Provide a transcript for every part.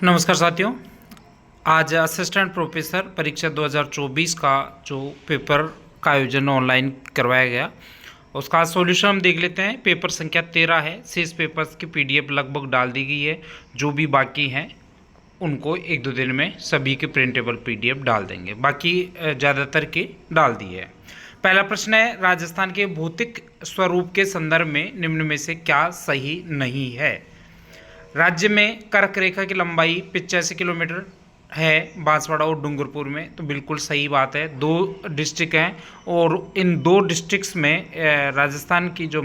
नमस्कार साथियों। आज असिस्टेंट प्रोफेसर परीक्षा 2024 का जो पेपर का आयोजन ऑनलाइन करवाया गया उसका सॉल्यूशन हम देख लेते हैं। पेपर संख्या 13 है। शेष पेपर्स की पीडीएफ लगभग डाल दी गई है। जो भी बाकी हैं उनको एक दो दिन में सभी के प्रिंटेबल पीडीएफ डाल देंगे। बाकी ज़्यादातर की डाल दी है। पहला प्रश्न है, राजस्थान के भौतिक स्वरूप के संदर्भ में निम्न में से क्या सही नहीं है। राज्य में कर्क रेखा की लंबाई 85 किलोमीटर है बांसवाड़ा और डूंगरपुर में, तो बिल्कुल सही बात है। दो डिस्ट्रिक्ट हैं और इन दो डिस्ट्रिक्ट्स में राजस्थान की जो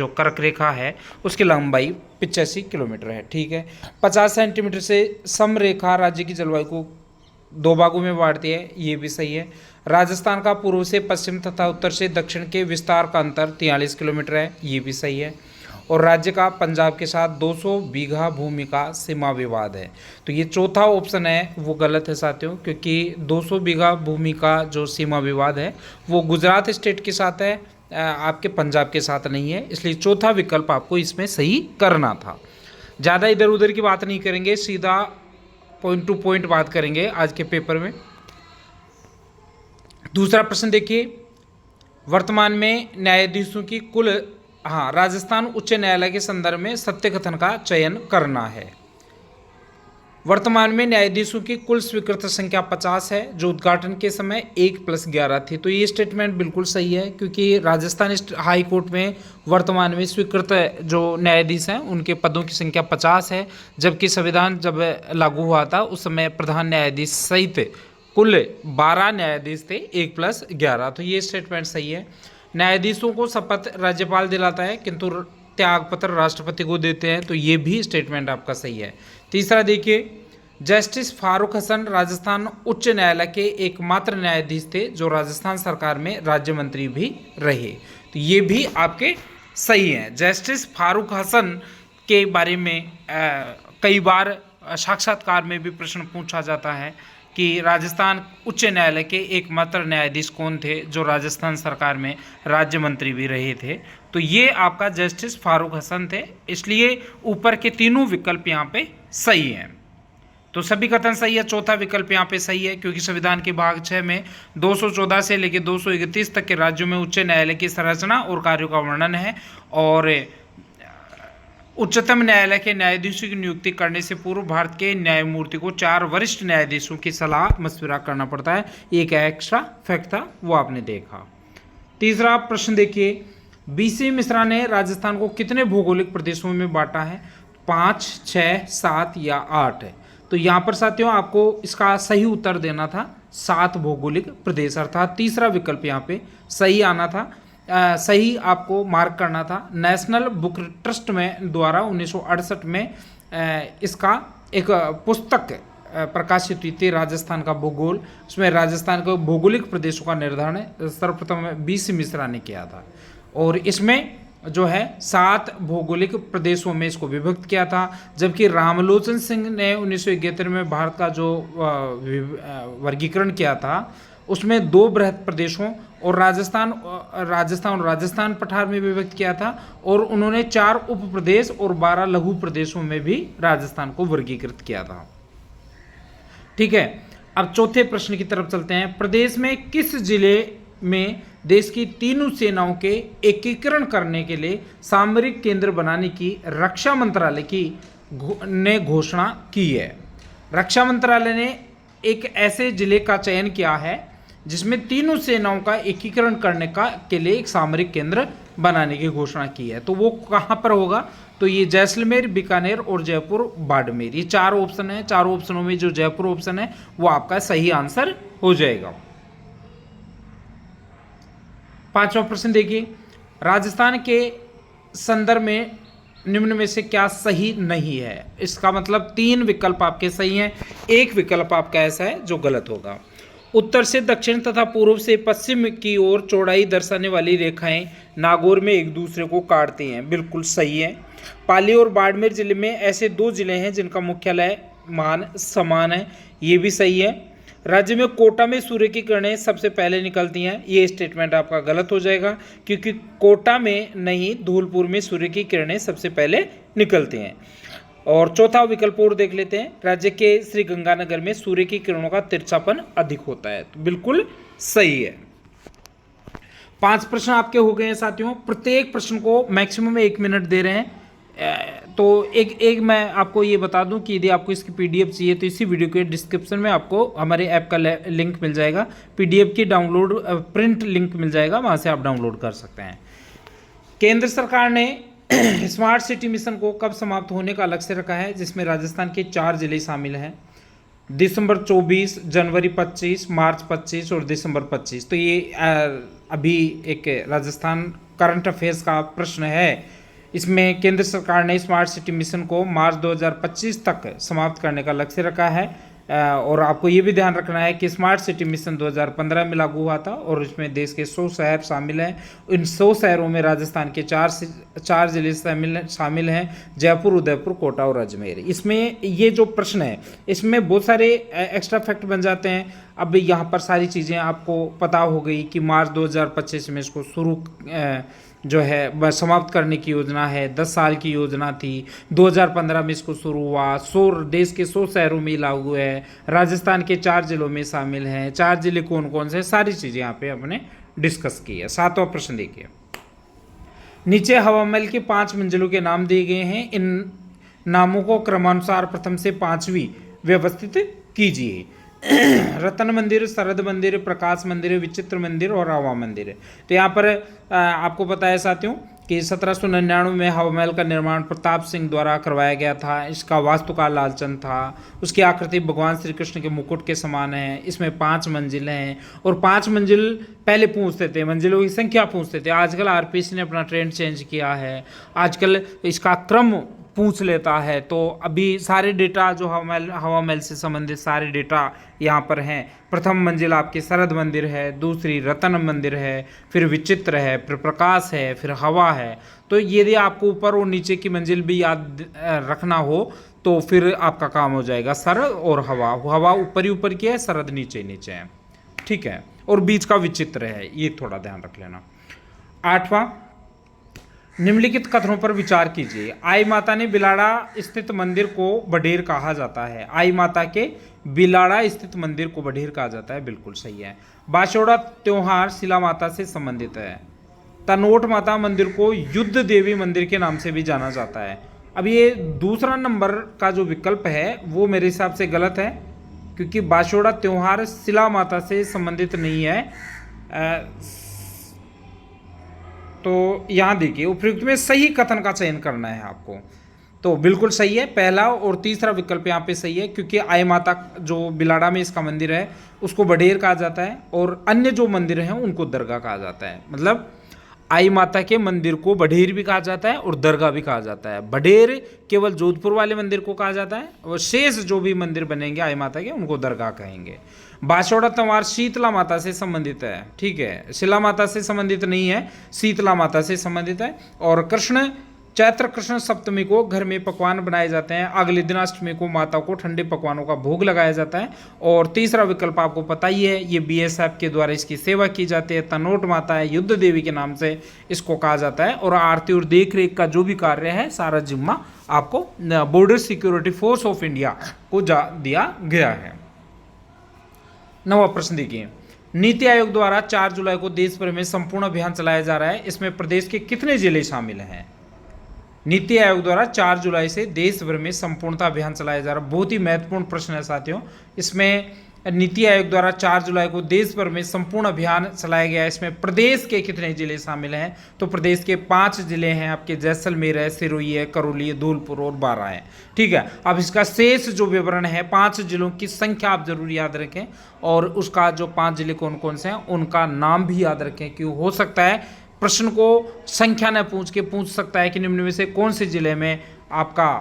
कर्क रेखा है उसकी लंबाई 85 किलोमीटर है। ठीक है। 50 सेंटीमीटर से समरेखा राज्य की जलवायु को दो भागों में बांटती है, ये भी सही है। राजस्थान का पूर्व से पश्चिम तथा उत्तर से दक्षिण के विस्तार का अंतर 43 किलोमीटर है, ये भी सही है। और राज्य का पंजाब के साथ 200 बीघा भूमि का सीमा विवाद है, तो ये चौथा ऑप्शन है वो गलत है साथियों, क्योंकि 200 बीघा भूमि का जो सीमा विवाद है वो गुजरात स्टेट के साथ है, आपके पंजाब के साथ नहीं है। इसलिए चौथा विकल्प आपको इसमें सही करना था। ज़्यादा इधर उधर की बात नहीं करेंगे, सीधा पॉइंट टू पॉइंट बात करेंगे आज के पेपर में। दूसरा प्रश्न देखिए, वर्तमान में न्यायाधीशों की कुल राजस्थान उच्च न्यायालय के संदर्भ में सत्य कथन का चयन करना है। वर्तमान में न्यायाधीशों की कुल स्वीकृत संख्या 50 है, जो उद्घाटन के समय 1+11 थी। तो ये स्टेटमेंट बिल्कुल सही है, क्योंकि राजस्थान हाई कोर्ट में वर्तमान में स्वीकृत जो न्यायाधीश हैं उनके पदों की संख्या 50 है, जबकि संविधान जब लागू हुआ था उस समय प्रधान न्यायाधीश सहित कुल 12 न्यायाधीश थे, 1+11। तो ये स्टेटमेंट सही है। न्यायाधीशों को शपथ राज्यपाल दिलाता है किंतु त्यागपत्र राष्ट्रपति को देते हैं, तो ये भी स्टेटमेंट आपका सही है। तीसरा देखिए, जस्टिस फारूक हसन राजस्थान उच्च न्यायालय के एकमात्र न्यायाधीश थे जो राजस्थान सरकार में राज्य मंत्री भी रहे, तो ये भी आपके सही हैं। जस्टिस फारूक हसन के बारे में कई बार साक्षात्कार में भी प्रश्न पूछा जाता है कि राजस्थान उच्च न्यायालय के एकमात्र न्यायाधीश कौन थे जो राजस्थान सरकार में राज्य मंत्री भी रहे थे, तो ये आपका जस्टिस फारूक हसन थे। इसलिए ऊपर के तीनों विकल्प यहाँ पे सही हैं। तो सभी कथन सही है। चौथा विकल्प यहाँ पे सही है, क्योंकि संविधान के भाग 6 में 214 से लेकर 231 तक के राज्यों में उच्च न्यायालय की संरचना और कार्यों का वर्णन है, और उच्चतम न्यायालय के न्यायाधीशों की नियुक्ति करने से पूर्व भारत के न्यायमूर्ति को 4 वरिष्ठ न्यायाधीशों की सलाह मशविरा करना पड़ता है। एक एक्स्ट्रा फैक्ट था, वो आपने देखा। तीसरा प्रश्न देखिए, बीसी मिश्रा ने राजस्थान को कितने भौगोलिक प्रदेशों में बांटा है, 5, 6, 7 या 8 है। तो यहाँ पर साथियों आपको इसका सही उत्तर देना था 7 भौगोलिक प्रदेश, अर्थात तीसरा विकल्प यहाँ पे सही आना था। सही आपको मार्क करना था। नेशनल बुक ट्रस्ट में द्वारा 1968 में इसका एक पुस्तक प्रकाशित हुई थी, राजस्थान का भूगोल। उसमें राजस्थान के भौगोलिक प्रदेशों का निर्धारण सर्वप्रथम बीसी मिश्रा ने किया था, और इसमें जो है 7 भौगोलिक प्रदेशों में इसको विभक्त किया था। जबकि रामलोचन सिंह ने 1971 में भारत का जो वर्गीकरण किया था उसमें 2 बृहद प्रदेशों और राजस्थान पठार में विभक्त किया था, और उन्होंने 4 उप प्रदेश और 12 लघु प्रदेशों में भी राजस्थान को वर्गीकृत किया था। ठीक है। अब चौथे प्रश्न की तरफ चलते हैं। प्रदेश में किस जिले में देश की तीनों सेनाओं के एकीकरण करने के लिए सामरिक केंद्र बनाने की रक्षा मंत्रालय ने घोषणा की है। रक्षा मंत्रालय ने एक ऐसे जिले का चयन किया है जिसमें तीनों सेनाओं का एकीकरण करने के लिए एक सामरिक केंद्र बनाने की घोषणा की है। तो वो कहाँ पर होगा, तो ये जैसलमेर, बीकानेर और जयपुर, बाड़मेर, ये 4 ऑप्शन है। 4 ऑप्शनों में जो जयपुर ऑप्शन है वो आपका सही आंसर हो जाएगा। 5वां प्रश्न देखिए, राजस्थान के संदर्भ में निम्न में से क्या सही नहीं है। इसका मतलब 3 विकल्प आपके सही हैं, एक विकल्प आपका ऐसा है जो गलत होगा। उत्तर से दक्षिण तथा पूर्व से पश्चिम की ओर चौड़ाई दर्शाने वाली रेखाएं नागौर में एक दूसरे को काटती हैं, बिल्कुल सही है। पाली और बाड़मेर जिले में ऐसे 2 जिले हैं जिनका मुख्यालय मान समान है, ये भी सही है। राज्य में कोटा में सूर्य की किरणें सबसे पहले निकलती हैं, ये स्टेटमेंट आपका गलत हो जाएगा, क्योंकि कोटा में नहीं धौलपुर में सूर्य की किरणें सबसे पहले निकलती हैं। और चौथा विकल्प और देख लेते हैं, राज्य के श्रीगंगानगर में सूर्य की किरणों का तिरछापन अधिक होता है। तो बिल्कुल सही है। 5 प्रश्न आपके हो गए हैं साथियों। प्रत्येक प्रश्न को मैक्सिमम 1 मिनट दे रहे हैं। तो एक मैं आपको ये बता दूं कि यदि आपको इसकी पीडीएफ चाहिए तो इसी वीडियो के डिस्क्रिप्शन में आपको हमारे ऐप का लिंक मिल जाएगा, पीडीएफ की डाउनलोड प्रिंट लिंक मिल जाएगा, वहां से आप डाउनलोड कर सकते हैं। केंद्र सरकार ने स्मार्ट सिटी मिशन को कब समाप्त होने का लक्ष्य रखा है, जिसमें राजस्थान के 4 जिले शामिल हैं? दिसंबर 24, जनवरी 25, मार्च 25 और दिसंबर 25। तो ये अभी एक राजस्थान करंट अफेयर्स का प्रश्न है। इसमें केंद्र सरकार ने स्मार्ट सिटी मिशन को मार्च 2025 तक समाप्त करने का लक्ष्य रखा है। और आपको ये भी ध्यान रखना है कि स्मार्ट सिटी मिशन 2015 में लागू हुआ था और इसमें देश के 100 शहर शामिल हैं। इन 100 शहरों में राजस्थान के 4 जिले शामिल हैं, जयपुर, उदयपुर, कोटा और अजमेर। इसमें ये जो प्रश्न है इसमें बहुत सारे एक्स्ट्रा फैक्ट बन जाते हैं। अब यहाँ पर सारी चीज़ें आपको पता हो गई कि मार्च 2025 में इसको शुरू जो है समाप्त करने की योजना है। 10 साल की योजना थी। 2015 में इसको शुरू हुआ। 100 देश के 100 शहरों में लागू है। राजस्थान के 4 जिलों में शामिल हैं। 4 जिले कौन कौन से, सारी चीज़ें यहाँ पे हमने डिस्कस की है। 7वां प्रश्न देखिए, नीचे हवा महल के 5 मंजिलों के नाम दिए गए हैं। इन नामों को क्रमानुसार प्रथम से 5वीं व्यवस्थित कीजिए। रतन मंदिर, शरद मंदिर, प्रकाश मंदिर, विचित्र मंदिर और हवा मंदिर। तो यहाँ पर आपको पता है साथियों कि 1799 में हवा महल का निर्माण प्रताप सिंह द्वारा करवाया गया था। इसका वास्तुकार लालचंद था। उसकी आकृति भगवान श्री कृष्ण के मुकुट के समान है। इसमें 5 मंजिल हैं और 5 मंजिल पहले पूछते थे, मंजिलों की संख्या पूछते थे। आजकल आरपीसी ने अपना ट्रेंड चेंज किया है, आजकल इसका क्रम पूछ लेता है। तो अभी सारे डेटा जो हवा महल से संबंधित सारे डेटा यहाँ पर हैं। प्रथम मंजिल आपकी शरद मंदिर है, दूसरी रतन मंदिर है, फिर विचित्र है, फिर प्रकाश है, फिर हवा है। तो यदि आपको ऊपर और नीचे की मंजिल भी याद रखना हो तो फिर आपका काम हो जाएगा। शरद और हवा, हवा ऊपर ही ऊपर की है, शरद नीचे नीचे है, ठीक है, और बीच का विचित्र है, ये थोड़ा ध्यान रख लेना। 8वां, निम्नलिखित कथनों पर विचार कीजिए। आई माता ने बिलाड़ा स्थित मंदिर को बडेर कहा जाता है। आई माता के बिलाड़ा स्थित मंदिर को बडेर कहा जाता है, बिल्कुल सही है। बाशोड़ा त्योहार शिला माता से संबंधित है। तनोट माता मंदिर को युद्ध देवी मंदिर के नाम से भी जाना जाता है। अब ये दूसरा नंबर का जो विकल्प है वो मेरे हिसाब से गलत है, क्योंकि बाशोड़ा त्योहार शिला माता से संबंधित नहीं है। तो यहाँ देखिए उपयुक्त में सही कथन का चयन करना है आपको। तो बिल्कुल सही है, पहला और तीसरा विकल्प यहाँ पे सही है, क्योंकि आई माता जो बिलाड़ा में इसका मंदिर है उसको बडेर कहा जाता है और अन्य जो मंदिर हैं उनको दरगाह कहा जाता है। मतलब आई माता के मंदिर को बडेर भी कहा जाता है और दरगाह भी कहा जाता है। बडेर केवल जोधपुर वाले मंदिर को कहा जाता है और शेष जो भी मंदिर बनेंगे आई माता के उनको दरगाह कहेंगे। बाशोड़ा त्योहार शीतला माता से संबंधित है, ठीक है, शिला माता से संबंधित नहीं है, शीतला माता से संबंधित है। और चैत्र कृष्ण सप्तमी को घर में पकवान बनाए जाते हैं। अगले दिन अष्टमी को माता को ठंडे पकवानों का भोग लगाया जाता है। और तीसरा विकल्प आपको पता ही है, ये बीएसएफ के द्वारा इसकी सेवा की जाती है। तनोट माता है, युद्ध देवी के नाम से इसको कहा जाता है। और आरती और देख रेख का जो भी कार्य है सारा जिम्मा आपको border security force of India को दिया गया है। 9वां प्रश्न देखिए, नीति आयोग द्वारा 4 जुलाई को देश भर में संपूर्ण अभियान चलाया जा रहा है। इसमें प्रदेश के कितने जिले शामिल हैं? नीति आयोग द्वारा 4 जुलाई से देश भर में संपूर्णता अभियान चलाया जा रहा है। बहुत ही महत्वपूर्ण प्रश्न है साथियों। इसमें नीति आयोग द्वारा 4 जुलाई को देश भर में संपूर्ण अभियान चलाया गया है। इसमें प्रदेश के कितने जिले शामिल हैं? तो प्रदेश के 5 जिले हैं आपके, जैसलमेर है, सिरोही है, करौली है, धौलपुर और बारां है, ठीक है। अब इसका शेष जो विवरण है, 5 जिलों की संख्या आप जरूर याद रखें और उसका जो 5 जिले कौन कौन से हैं उनका नाम भी याद रखें, क्यों हो सकता है प्रश्न को संख्या न पूछ सकता है कि निम्न में से कौन से जिले में आपका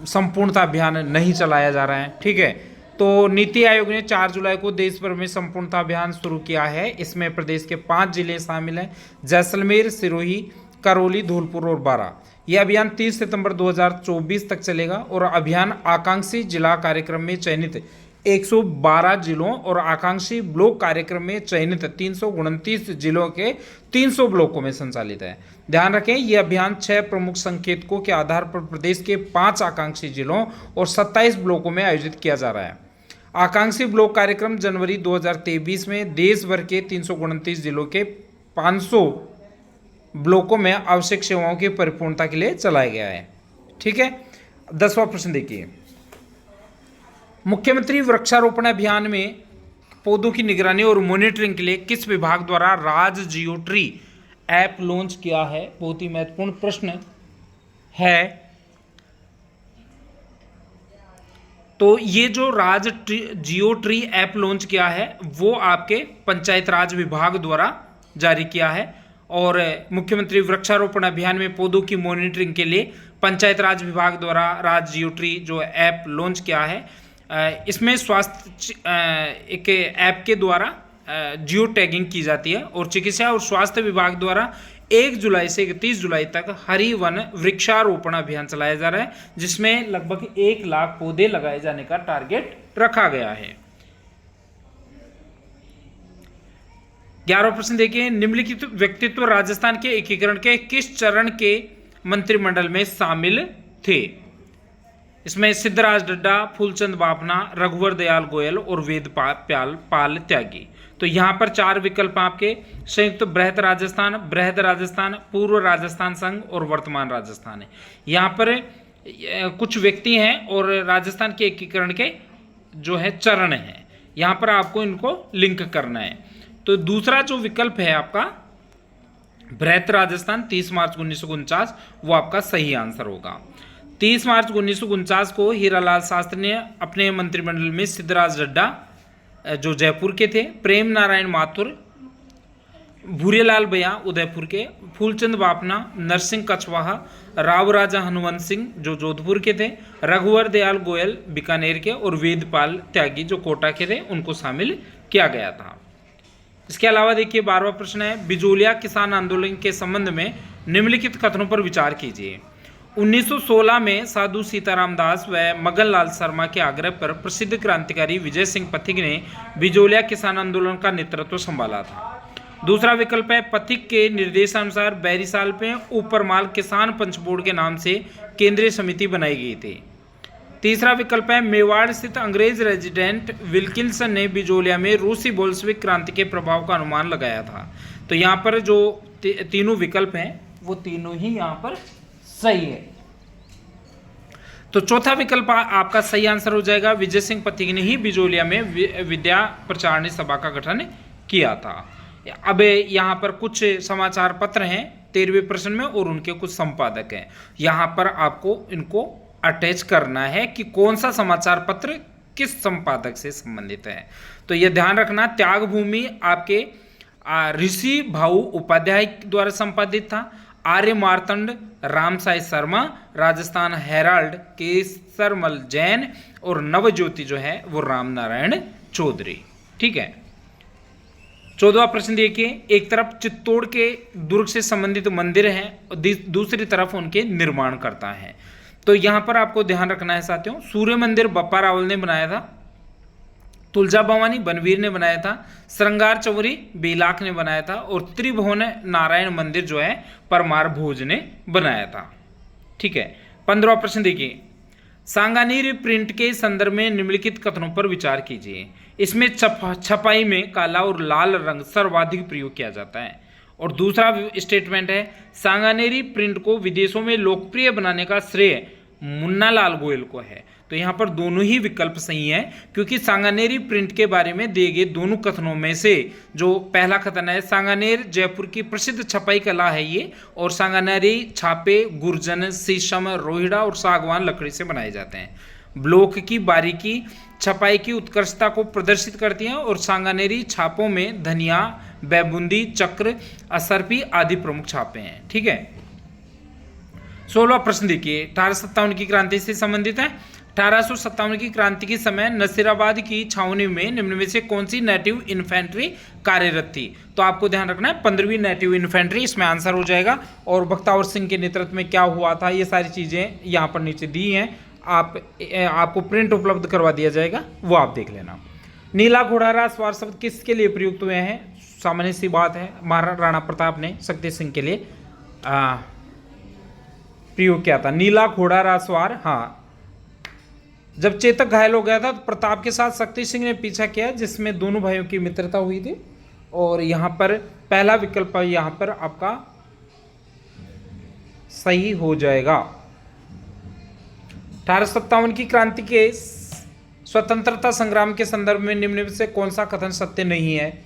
संपूर्णता अभियान नहीं चलाया जा रहा है, ठीक है। तो नीति आयोग ने 4 जुलाई को देश भर में संपूर्णता अभियान शुरू किया है। इसमें प्रदेश के 5 जिले शामिल हैं, जैसलमेर, सिरोही, करौली, धौलपुर और बारां। यह अभियान 30 सितंबर 2024 तक चलेगा और अभियान आकांक्षी जिला कार्यक्रम में चयनित 112 जिलों और आकांक्षी ब्लॉक कार्यक्रम में चयनित 329 जिलों के 300 ब्लॉकों में संचालित है। ध्यान रखें, यह अभियान 6 प्रमुख संकेतकों के आधार पर प्रदेश के 5 आकांक्षी जिलों और 27 ब्लॉकों में आयोजित किया जा रहा है। आकांक्षी ब्लॉक कार्यक्रम जनवरी 2023 में देश भर के 329 जिलों के 500 ब्लॉकों में आवश्यक सेवाओं की परिपूर्णता के लिए चलाया गया है। ठीक है, 10वां प्रश्न देखिए, मुख्यमंत्री वृक्षारोपण अभियान में पौधों की निगरानी और मॉनिटरिंग के लिए किस विभाग द्वारा राज जियो ट्री ऐप लॉन्च किया है? बहुत ही महत्वपूर्ण प्रश्न है। तो ये जो राज जियो ट्री ऐप लॉन्च किया है वो आपके पंचायत राज विभाग द्वारा जारी किया है, और मुख्यमंत्री वृक्षारोपण अभियान में पौधों की मॉनिटरिंग के लिए पंचायत राज विभाग द्वारा राज जियो ट्री जो ऐप लॉन्च किया है, इसमें स्वास्थ्य एक ऐप के द्वारा जियो टैगिंग की जाती है, और चिकित्सा और स्वास्थ्य विभाग द्वारा 1 जुलाई से 31 जुलाई तक हरि वन वृक्षारोपण अभियान चलाया जा रहा है, जिसमें लगभग 1 लाख पौधे लगाए जाने का टारगेट रखा गया है। 11वां प्रश्न देखिए, निम्नलिखित व्यक्तित्व राजस्थान के एकीकरण के किस चरण के मंत्रिमंडल में शामिल थे? इसमें सिद्धराज डड्डा, फूलचंद बाफना, रघुवर दयाल गोयल और वेद पाल त्यागी। तो यहाँ पर 4 विकल्प आपके संयुक्त बृहद राजस्थान, पूर्व राजस्थान संघ और वर्तमान राजस्थान है। यहाँ पर कुछ व्यक्ति हैं और राजस्थान के एकीकरण के जो है चरण हैं, यहाँ पर आपको इनको लिंक करना है। तो दूसरा जो विकल्प है आपका बृहद राजस्थान 30 मार्च 1949, वो आपका सही आंसर होगा। 30 मार्च 1949 को हीरालाल शास्त्री ने अपने मंत्रिमंडल में सिद्धराज डड्डा जो जयपुर के थे, प्रेम नारायण माथुर भूरेलाल भैया उदयपुर के, फूलचंद बाफना, नरसिंह कछवाहा, राव राजा हनुवंत सिंह जो जोधपुर के थे, रघुवर दयाल गोयल बीकानेर के और वेदपाल त्यागी जो कोटा के थे, उनको शामिल किया गया था। इसके अलावा देखिए 12वां प्रश्न है, बिजोलिया किसान आंदोलन के संबंध में निम्नलिखित कथनों पर विचार कीजिए। 1916 में साधु सीताराम दास व मगन लाल शर्मा के आग्रह पर प्रसिद्ध क्रांतिकारी विजय सिंह पथिक ने बिजोलिया किसान आंदोलन का नेतृत्व संभाला था। दूसरा विकल्प है, पथिक के निर्देशानुसार बैरीसाल में ऊपरमाल किसान पंच बोर्ड के नाम से केंद्रीय समिति बनाई गई थी। तीसरा विकल्प है, मेवाड़ स्थित अंग्रेज रेजिडेंट विल्किंसन ने बिजोलिया में रूसी बोल्शेविक क्रांति के प्रभाव का अनुमान लगाया था। तो यहाँ पर जो तीनों विकल्प हैं वो तीनों ही यहाँ पर सही है। तो चौथा विकल्प आपका सही आंसर हो जाएगा, विजय सिंह पथिक ने ही बिजोलिया में विद्या प्रचारणी सभा का गठन किया था। अब यहाँ पर कुछ समाचार पत्र हैं 13वें प्रश्न में और उनके कुछ संपादक हैं, यहाँ पर आपको इनको अटैच करना है कि कौन सा समाचार पत्र किस संपादक से संबंधित है। तो यह ध्यान रखना, त्याग भूमि आपके ऋषि भाऊ उपाध्याय द्वारा संपादित था, आर्य मार्तंड रामसाई शर्मा, राजस्थान हेराल्ड केसरमल जैन और नवज्योति जो है वो राम नारायण चौधरी। ठीक है, 14वां प्रश्न देखिए, एक तरफ चित्तौड़ के दुर्ग से संबंधित मंदिर है और दूसरी तरफ उनके निर्माण करता है। तो यहां पर आपको ध्यान रखना है साथियों, सूर्य मंदिर बप्पा रावल ने बनाया था, तुलजा भवानी बनवीर ने बनाया था, श्रृंगार चौरी बेलाख ने बनाया था और त्रिभुवन नारायण मंदिर जो है परमार भोज ने बनाया था। ठीक है, 15वां प्रश्न देखिए, सांगानेरी प्रिंट के संदर्भ में निम्नलिखित कथनों पर विचार कीजिए। इसमें छपाई में काला और लाल रंग सर्वाधिक प्रयोग किया जाता है। और दूसरा स्टेटमेंट है, सांगानेरी प्रिंट को विदेशों में लोकप्रिय बनाने का श्रेय मुन्ना लाल गोयल को है। तो यहाँ पर दोनों ही विकल्प सही हैं, क्योंकि सांगानेरी प्रिंट के बारे में दिए गए दोनों कथनों में से जो पहला कथन है, सांगानेर जयपुर की प्रसिद्ध छपाई कला है ये, और सांगानेरी छापे गुर्जन, शीशम, रोहिड़ा और सागवान लकड़ी से बनाए जाते हैं। ब्लॉक की बारीकी छपाई की उत्कृष्टता को प्रदर्शित करती हैं और सांगानेरी छापों में धनिया, बैबुंदी, चक्र, असरपी आदि प्रमुख छापे हैं। ठीक है, 16वां प्रश्न देखिए, 1857 की क्रांति से संबंधित है। 1857 की क्रांति के समय नसीराबाद की छावनी में निम्न में से कौन सी नेटिव इन्फेंट्री कार्यरत थी? तो आपको ध्यान रखना है 15वीं नेटिव इन्फेंट्री इसमें आंसर हो जाएगा। और बख्तावर सिंह के नेतृत्व में क्या हुआ था, ये सारी चीजें यहाँ पर नीचे दी हैं, आपको प्रिंट उपलब्ध करवा दिया जाएगा, वो आप देख लेना। नीला घोड़ा सवार शब्द किसके लिए प्रयुक्त हुए हैं? सामान्य सी बात है, महाराणा राणा प्रताप ने शक्ति सिंह के लिए प्रयोग किया था नीला घोड़ा सवार। हाँ, जब चेतक घायल हो गया था तो प्रताप के साथ शक्ति सिंह ने पीछा किया, जिसमें दोनों भाइयों की मित्रता हुई थी। और यहाँ पर पहला विकल्प यहाँ पर आपका सही हो जाएगा। 1857 की क्रांति के स्वतंत्रता संग्राम के संदर्भ में निम्न में से कौन सा कथन सत्य नहीं है?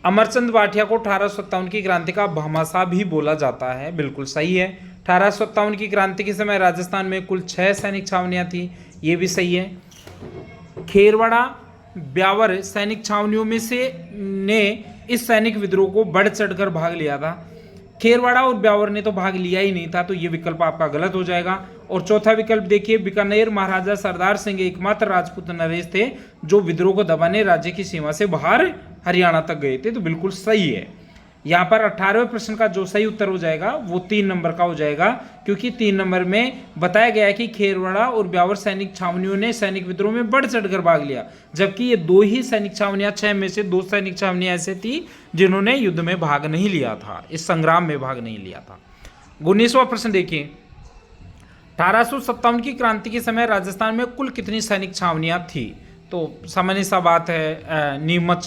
अमरचंद भाटिया को 1857 की क्रांति का भामाशाह भी बोला जाता है, बिल्कुल सही है। 1857 की क्रांति के समय राजस्थान में कुल 6 सैनिक छावनियां थी, ये भी सही है। खेरवाड़ा ब्यावर सैनिक छावनियों में से ने इस सैनिक विद्रोह को बढ़ चढ़कर भाग लिया था। खेरवाड़ा और ब्यावर ने तो भाग लिया ही नहीं था, तो ये विकल्प आपका गलत हो जाएगा। और चौथा विकल्प देखिए, बीकानेर महाराजा सरदार सिंह एकमात्र राजपूत नरेश थे जो विद्रोह को दबाने राज्य की सीमा से बाहर हरियाणा तक गए थे, तो बिल्कुल सही है। यहाँ पर 18वें प्रश्न का जो सही उत्तर हो जाएगा वो 3 नंबर का हो जाएगा, क्योंकि 3 नंबर में बताया गया है कि खेरवाड़ा और ब्यावर सैनिक छावनियों ने सैनिक विद्रोह में बढ़ चढ़कर भाग लिया, जबकि ये 2 ही सैनिक छावनियां 6 में से 2 सैनिक छावनियां ऐसे थी जिन्होंने युद्ध में भाग नहीं लिया था, इस संग्राम में भाग नहीं लिया था। 19वां प्रश्न देखिए, 1857 की क्रांति के समय राजस्थान में कुल कितनी सैनिक छावनियां थी? तो सामान्य सा बात है, नीमच,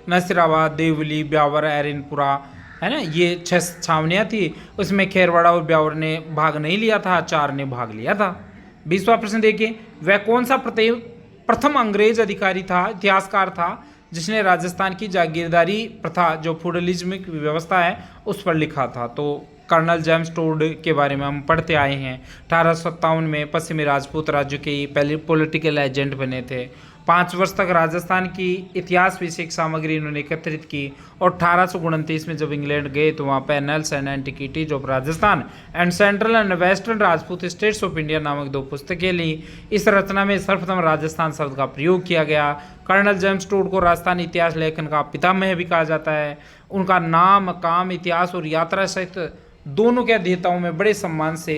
नसीराबाद, देवली, ब्यावर, एरनपुरा, है ना, ये 6 छावनियां थी। उसमें खेरवाड़ा और ब्यावर ने भाग नहीं लिया था, 4 ने भाग लिया था। 20वां प्रश्न देखिए, वह कौन सा प्रथम अंग्रेज अधिकारी था, इतिहासकार था, जिसने राजस्थान की जागीरदारी प्रथा जो फ्यूडलिज्मिक व्यवस्था है उस पर लिखा था? तो कर्नल जेम्स टोड के बारे में हम पढ़ते आए हैं। 1857 में पश्चिमी राजपूत राज्य के पहले पॉलिटिकल एजेंट बने थे। 5 वर्ष तक राजस्थान की इतिहास विषयक सामग्री इन्होंने एकत्रित की, और 1829 में जब इंग्लैंड गए तो वहाँ पर annuls and antiquities of Rajasthan and central and western Rajput states of India नामक 2 पुस्तकें ली। इस रचना में सर्वप्रथम राजस्थान शब्द का प्रयोग किया गया। कर्नल जेम्स टोड को राजस्थान इतिहास लेखन का पितामह भी कहा जाता है। उनका नाम, काम, इतिहास और यात्रा सहित दोनों के अध्येताओं में बड़े सम्मान से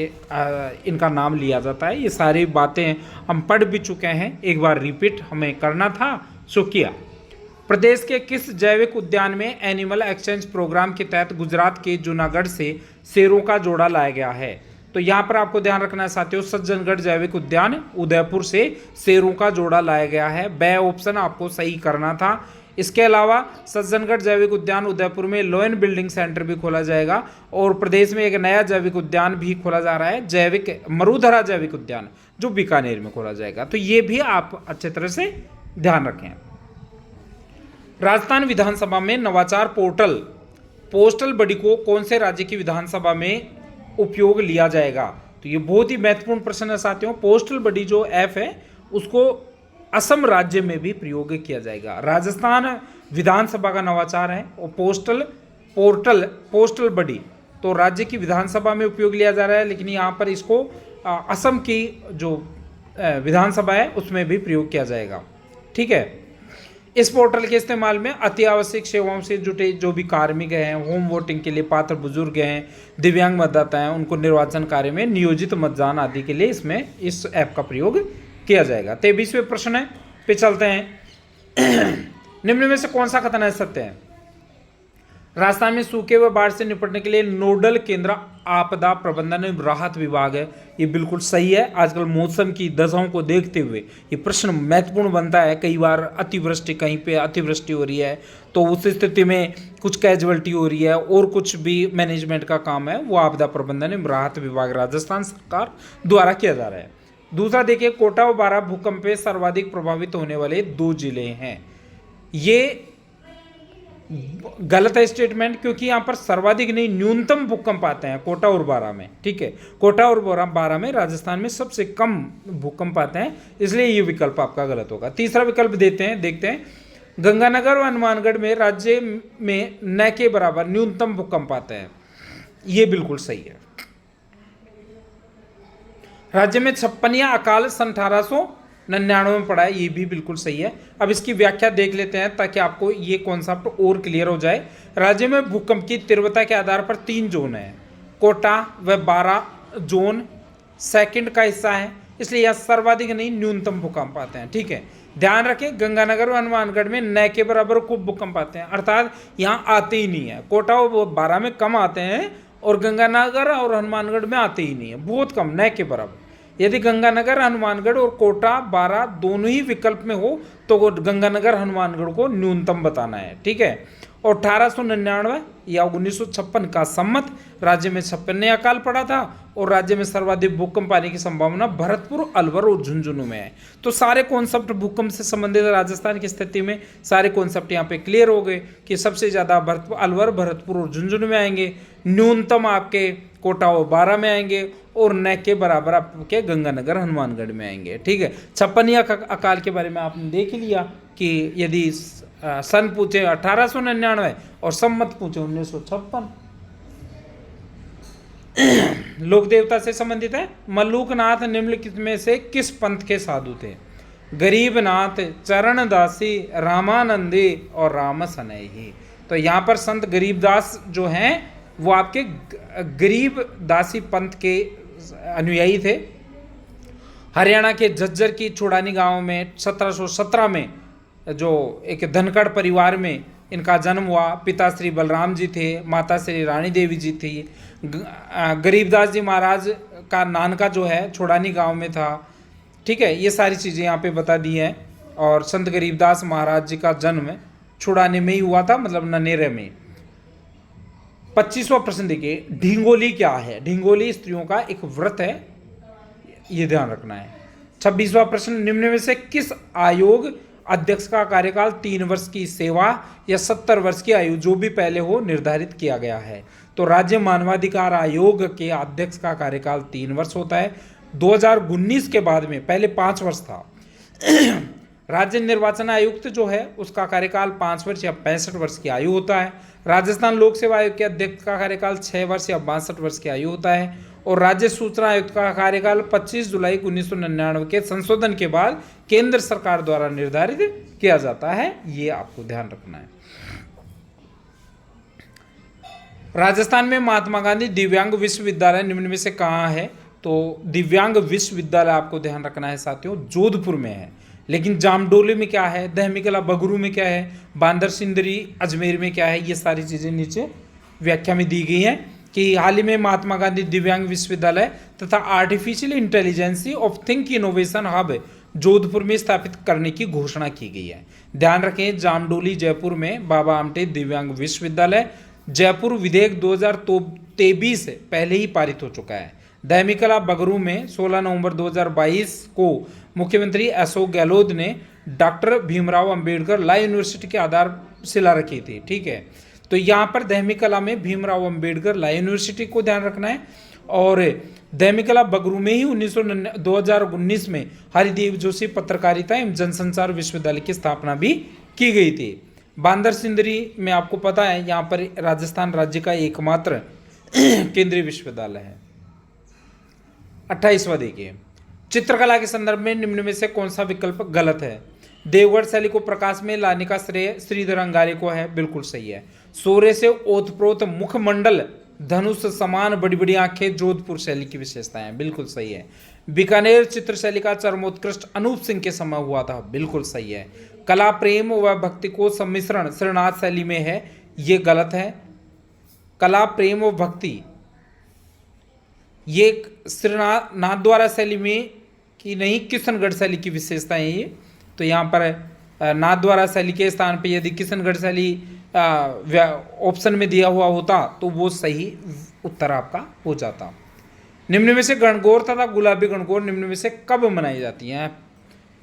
इनका नाम लिया जाता है। ये सारी बातें हम पढ़ भी चुके हैं, एक बार रिपीट हमें करना था, सो किया। प्रदेश के किस जैविक उद्यान में एनिमल एक्सचेंज प्रोग्राम के तहत गुजरात के जूनागढ़ से शेरों का जोड़ा लाया गया है? तो यहाँ पर आपको ध्यान रखना है साथियों, सज्जनगढ़ जैविक उद्यान उदयपुर से शेरों का जोड़ा लाया गया है। ब ऑप्शन आपको सही करना था। इसके अलावा सज्जनगढ़ जैविक उद्यान उदयपुर में लोयन बिल्डिंग सेंटर भी खोला जाएगा, और प्रदेश में एक नया जैविक उद्यान भी खोला जा रहा है, जैविक मरुधरा जैविक उद्यान, जो बीकानेर में खोला जाएगा। तो ये भी आप अच्छे तरह से ध्यान रखें। राजस्थान विधानसभा में नवाचार पोस्टल बडी को कौन से राज्य की विधानसभा में उपयोग लिया जाएगा? तो ये बहुत ही महत्वपूर्ण प्रश्न है साथियों। पोस्टल बडी जो ऐप है उसको असम राज्य में भी प्रयोग किया जाएगा। राजस्थान विधानसभा का नवाचार है, और पोस्टल बडी तो राज्य की विधानसभा में उपयोग लिया जा रहा है, लेकिन यहाँ पर इसको असम की जो विधानसभा है उसमें भी प्रयोग किया जाएगा। ठीक है, इस पोर्टल के इस्तेमाल में अति आवश्यक सेवाओं से जुटे जो भी कार्मिक हैं, होम वोटिंग के लिए पात्र बुजुर्ग हैं, दिव्यांग मतदाता हैं, उनको निर्वाचन कार्य में नियोजित मतदान आदि के लिए इसमें इस ऐप का प्रयोग किया जाएगा। 23वें प्रश्न पे चलते हैं। निम्न में से कौन सा कथन है सत्य है? राजस्थान में सूखे व बाढ़ से निपटने के लिए नोडल केंद्र आपदा प्रबंधन एवं राहत विभाग है। ये बिल्कुल सही है। आजकल मौसम की दशाओं को देखते हुए ये प्रश्न महत्वपूर्ण बनता है। कई बार अतिवृष्टि, कहीं पे अतिवृष्टि हो रही है तो उस स्थिति में कुछ कैजुअलिटी हो रही है और कुछ भी मैनेजमेंट का काम है, वो आपदा प्रबंधन एवं राहत विभाग राजस्थान सरकार द्वारा किया जा रहा है। दूसरा देखिए, कोटा व बारां भूकंप पे सर्वाधिक प्रभावित होने वाले 2 जिले हैं। ये गलत है स्टेटमेंट, क्योंकि यहाँ पर सर्वाधिक नहीं न्यूनतम भूकंप आते हैं कोटा और बारां में। ठीक है, कोटा और बारां में राजस्थान में सबसे कम भूकंप आते हैं, इसलिए ये विकल्प आपका गलत होगा। तीसरा विकल्प देखते हैं, गंगानगर व हनुमानगढ़ में राज्य में न के बराबर न्यूनतम भूकंप आते हैं। ये बिल्कुल सही है। राज्य में 56वां अकाल सन 1899 में पड़ा है, ये भी बिल्कुल सही है। अब इसकी व्याख्या देख लेते हैं ताकि आपको ये कॉन्सेप्ट और क्लियर हो जाए। राज्य में भूकंप की तीव्रता के आधार पर 3 जोन है। कोटा व बारां जोन सेकंड का हिस्सा है, इसलिए यहाँ सर्वाधिक नहीं न्यूनतम भूकंप आते हैं। ठीक है, ध्यान रखें गंगानगर और हनुमानगढ़ में न के बराबर खूब भूकंप आते हैं, अर्थात यहाँ आते ही नहीं है। कोटा और बारा में कम आते हैं और गंगानगर और हनुमानगढ़ में आते ही नहीं है, बहुत कम, न के बराबर। यदि गंगानगर हनुमानगढ़ और कोटा बारा दोनों ही विकल्प में हो तो गंगानगर हनुमानगढ़ को न्यूनतम बताना है। ठीक है, और 1899 या 1956 का सम्मत राज्य में 56 अकाल पड़ा था और राज्य में सर्वाधिक भूकंप आने की संभावना भरतपुर, अलवर और झुंझुनू में है। तो सारे कॉन्सेप्ट भूकंप से संबंधित राजस्थान की स्थिति में सारे कॉन्सेप्ट यहाँ पे क्लियर हो गए कि सबसे ज्यादा अलवर, भरतपुर और झुंझुनू में आएंगे, न्यूनतम आपके कोटा और बारा में आएंगे और न के बराबर आपके गंगानगर हनुमानगढ़ में आएंगे। ठीक है, 56 अकाल के बारे में आपने देख लिया कि यदि सन पूछे 1899 और सम्मत पूछे 1956। लोक देवता से संबंधित है। मल्लूकनाथ निम्नलिखित में से किस पंथ के साधु थे? गरीबनाथ, चरणदासी, रामानंदी और रामसनेही। तो यहाँ पर संत गरीबदास जो हैं वो आपके गरीबदासी पंथ के अनुयायी थे। हरियाणा के झज्जर की छुड़ानी गांव में 1717 में जो एक धनखड़ परिवार में इनका जन्म हुआ। पिता श्री बलराम जी थे, माता श्री रानी देवी जी थी। गरीबदास जी महाराज का नानका जो है छुड़ानी गांव में था। ठीक है, ये सारी चीज़ें यहाँ पे बता दी हैं। और संत गरीबदास महाराज जी का जन्म छुड़ानी में ही हुआ था, मतलब ननेरे में। 25वां प्रश्न देखिए, ढिंगोली क्या है? ढिंगोली स्त्रियों का एक व्रत है, ये ध्यान रखना है। 26वां प्रश्न, निम्न में से किस आयोग अध्यक्ष का कार्यकाल 3 वर्ष की सेवा या 70 वर्ष की आयु जो भी पहले हो निर्धारित किया गया है? तो राज्य मानवाधिकार आयोग के अध्यक्ष का कार्यकाल 3 वर्ष होता है। 2019 के बाद में पहले 5 वर्ष था। राज्य निर्वाचन आयुक्त जो है उसका कार्यकाल 5 वर्ष या 65 वर्ष की आयु होता है। राजस्थान लोक सेवा आयोग के अध्यक्ष का कार्यकाल 6 वर्ष या 62 वर्ष की आयु होता है। और राज्य सूचना आयुक्त का कार्यकाल 25 जुलाई 1999 के संशोधन के बाद केंद्र सरकार द्वारा निर्धारित किया जाता है, ये आपको ध्यान रखना है। राजस्थान में महात्मा गांधी दिव्यांग विश्वविद्यालय निम्न में से कहाँ है? तो दिव्यांग विश्वविद्यालय आपको ध्यान रखना है साथियों, जोधपुर में है। लेकिन जामडोली में क्या है, दहमीकला बगरू में क्या है, बांदर सिंदरी अजमेर में क्या है, ये सारी चीजें नीचे व्याख्या में दी गई हैं कि हाल ही में महात्मा गांधी दिव्यांग विश्वविद्यालय तथा artificial intelligence of think innovation hub Jodhpur में स्थापित करने की घोषणा की गई है। ध्यान रखें, जामडोली जयपुर में बाबा आमटे दिव्यांग विश्वविद्यालय, जयपुर विधेयक 2023 पहले ही पारित हो चुका है। दहमीकला बगरू में 16 नवंबर 2022 को मुख्यमंत्री अशोक गहलोत ने doctor Bhimrao Ambedkar law university के आधारशिला रखी थी। ठीक है, तो यहाँ पर दहमीकला में भीमराव अंबेडकर लॉ यूनिवर्सिटी को ध्यान रखना है। और दहमीकला बगरू में ही 2019 में हरिदेव जोशी पत्रकारिता एवं जनसंचार विश्वविद्यालय की स्थापना भी की गई थी। बांदर सिंदरी में आपको पता है यहाँ पर राजस्थान राज्य का एकमात्र केंद्रीय विश्वविद्यालय है। 28वां देखिए, चित्रकला के संदर्भ में निम्न में से कौन सा विकल्प गलत है? देवगढ़ शैली को प्रकाश में लाने का श्रेय श्रीधर अंगारे को है, बिल्कुल सही है। सूर्य से ओतप्रोत मुखमंडल, धनुष समान बड़ी बड़ी आंखें जोधपुर शैली की विशेषता है, बिल्कुल सही है। बीकानेर चित्र शैली का चरमोत्कृष्ट अनूप सिंह के समय हुआ था, बिल्कुल सही है। कला प्रेम व भक्ति को सम्मिश्रण श्रीनाथ शैली में है, ये गलत है। कला प्रेम व भक्ति ये श्रीनाथ नाथद्वारा शैली में की नहीं, किशनगढ़ शैली की विशेषता है ये। तो यहाँ पर नाथद्वारा शैली के स्थान पे यदि किशनगढ़ शैली ऑप्शन में दिया हुआ होता तो वो सही उत्तर आपका हो जाता। निम्न में से गणगौर तथा गुलाबी गणगौर निम्न में से कब मनाई जाती हैं?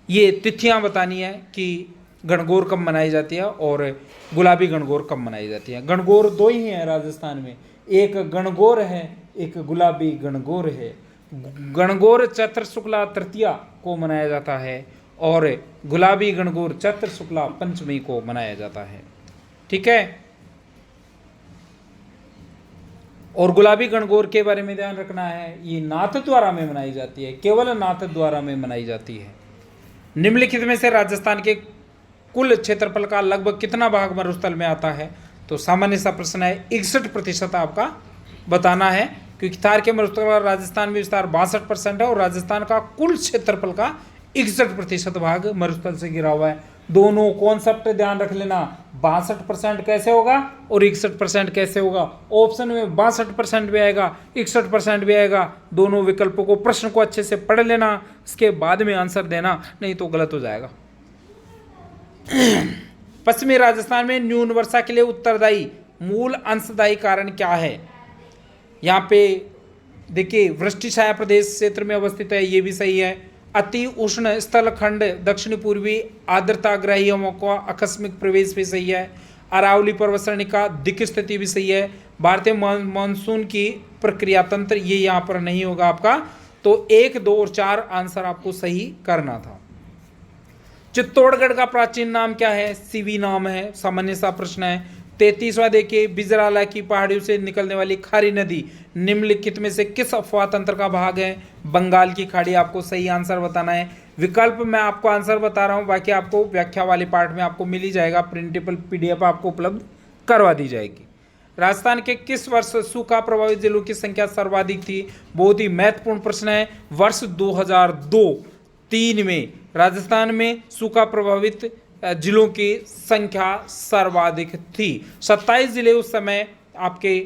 ये तिथियां बतानी है कि गणगौर कब मनाई जाती है और गुलाबी गणगौर कब मनाई जाती है। गणगौर 2 ही हैं राजस्थान में, एक गणगौर है, एक गुलाबी गणगौर है। गणगौर चैत्र शुक्ला तृतीया को मनाया जाता है और गुलाबी गणगौर चैत्र शुक्ला पंचमी को मनाया जाता है। ठीक है, और गुलाबी गणगौर के बारे में ध्यान रखना है, ये नाथद्वारा में मनाई जाती है, केवल नाथद्वारा में मनाई जाती है। निम्नलिखित में से राजस्थान के कुल क्षेत्रफल का लगभग कितना भाग मरुस्थल में आता है? तो सामान्य सा प्रश्न है, 61% आपका बताना है क्योंकि थार के मरुस्थल का राजस्थान में विस्तार 62% है और राजस्थान का कुल क्षेत्रफल का 61% भाग मरुस्थल से घिरा हुआ है। दोनों कॉन्सेप्ट ध्यान रख लेना, 62% कैसे होगा और 61% कैसे होगा। ऑप्शन में 62% भी आएगा, 61% भी आएगा। दोनों विकल्पों को, प्रश्न को अच्छे से पढ़ लेना, इसके बाद में आंसर देना, नहीं तो गलत हो जाएगा। पश्चिमी राजस्थान में न्यून वर्षा के लिए उत्तरदायी मूल अंशदायी कारण क्या है? यहाँ पे देखिए, वृष्टि छाया प्रदेश क्षेत्र में अवस्थित है, ये भी सही है। अति उष्ण स्थल खंड दक्षिण पूर्वी आर्द्रताग्राही हवाओं का आकस्मिक प्रवेश भी सही है। अरावली पर्वतश्रेणी का दिक् स्थिति भी सही है। भारतीय मानसून की प्रक्रिया तंत्र, ये यहाँ पर नहीं होगा आपका, तो 1, 2 और 4 आंसर आपको सही करना था। चित्तौड़गढ़ का प्राचीन नाम क्या है? सीवी नाम है, सामान्य सा प्रश्न है। 33वां देखिए, बिजराला की पहाड़ियों से निकलने वाली खारी नदी निम्नलिखित में से किस अफवाह तंत्र का भाग है? बंगाल की खाड़ी। आपको सही आंसर बताना है। विकल्प मैं आपको आंसर बता रहा हूं, बाकी आपको व्याख्या वाले पार्ट में आपको मिल ही जाएगा, प्रिंटेबल PDF आपको उपलब्ध करवा दी जाएगी। राजस्थान के किस वर्ष सूखा प्रभावित जिलों की संख्या सर्वाधिक थी? बहुत ही महत्वपूर्ण प्रश्न है। वर्ष 2002-3 में राजस्थान में सूखा प्रभावित जिलों की संख्या सर्वाधिक थी। 27 जिले उस समय आपके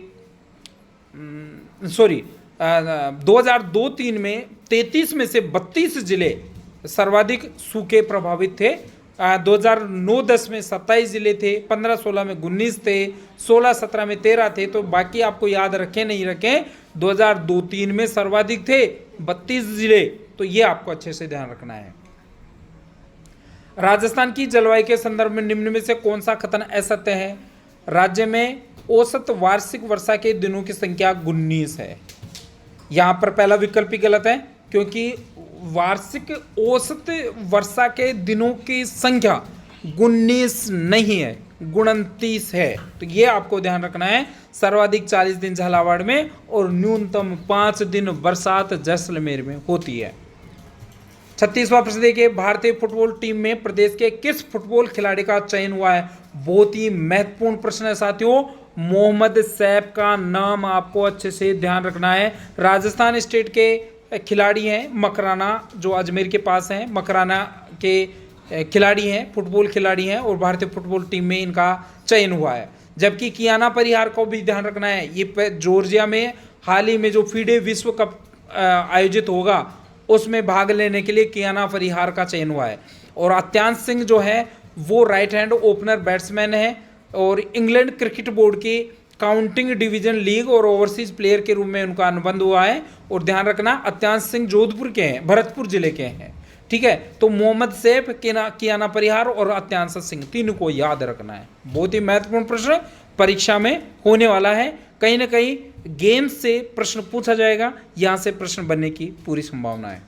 2002-3 में 33 में से 32 जिले सर्वाधिक सूखे प्रभावित थे। 2009-10 में 27 जिले थे, 15-16 में 19 थे, 16-17 में 13 थे। तो बाकी आपको याद रखें नहीं रखें, 2002-3 में सर्वाधिक थे 32 जिले, तो ये आपको अच्छे से ध्यान रखना है। राजस्थान की जलवायु के संदर्भ में निम्न में से कौन सा कथन असत्य है? राज्य में औसत वार्षिक वर्षा के दिनों की संख्या 19 है। यहां पर पहला विकल्प ही गलत है, क्योंकि वार्षिक औसत वर्षा के दिनों की संख्या 19 नहीं है, 29 है। तो ये आपको ध्यान रखना है। सर्वाधिक 40 दिन झालावाड़ में और न्यूनतम 5 दिन बरसात जैसलमेर में होती है। 36वां प्रश्न देखिए, भारतीय फुटबॉल टीम में प्रदेश के किस फुटबॉल खिलाड़ी का चयन हुआ है? बहुत ही महत्वपूर्ण प्रश्न है साथियों। मोहम्मद सैफ का नाम आपको अच्छे से ध्यान रखना है। राजस्थान स्टेट के खिलाड़ी हैं, मकराना जो अजमेर के पास हैं, मकराना के खिलाड़ी हैं, फुटबॉल खिलाड़ी हैं और भारतीय फुटबॉल टीम में इनका चयन हुआ है। जबकि कियाना परिहार को भी ध्यान रखना है, ये जॉर्जिया में हाल ही में जो फीडे विश्व कप आयोजित होगा उसमें भाग लेने के लिए कियाना परिहार का चयन हुआ है। और अत्यांश सिंह जो है वो राइट हैंड ओपनर बैट्समैन है और इंग्लैंड क्रिकेट बोर्ड की काउंटिंग डिवीजन लीग और ओवरसीज प्लेयर के रूप में उनका अनुबंध हुआ है। और ध्यान रखना, अत्यांश सिंह जोधपुर के हैं, भरतपुर जिले के हैं, ठीक है। तो मोहम्मद सैफ, कियाना परिहार और अत्यांश सिंह, तीनों को याद रखना है। बहुत ही महत्वपूर्ण प्रश्न परीक्षा में होने वाला है। कहीं ना कहीं गेम से प्रश्न पूछा जाएगा, यहां से प्रश्न बनने की पूरी संभावना है।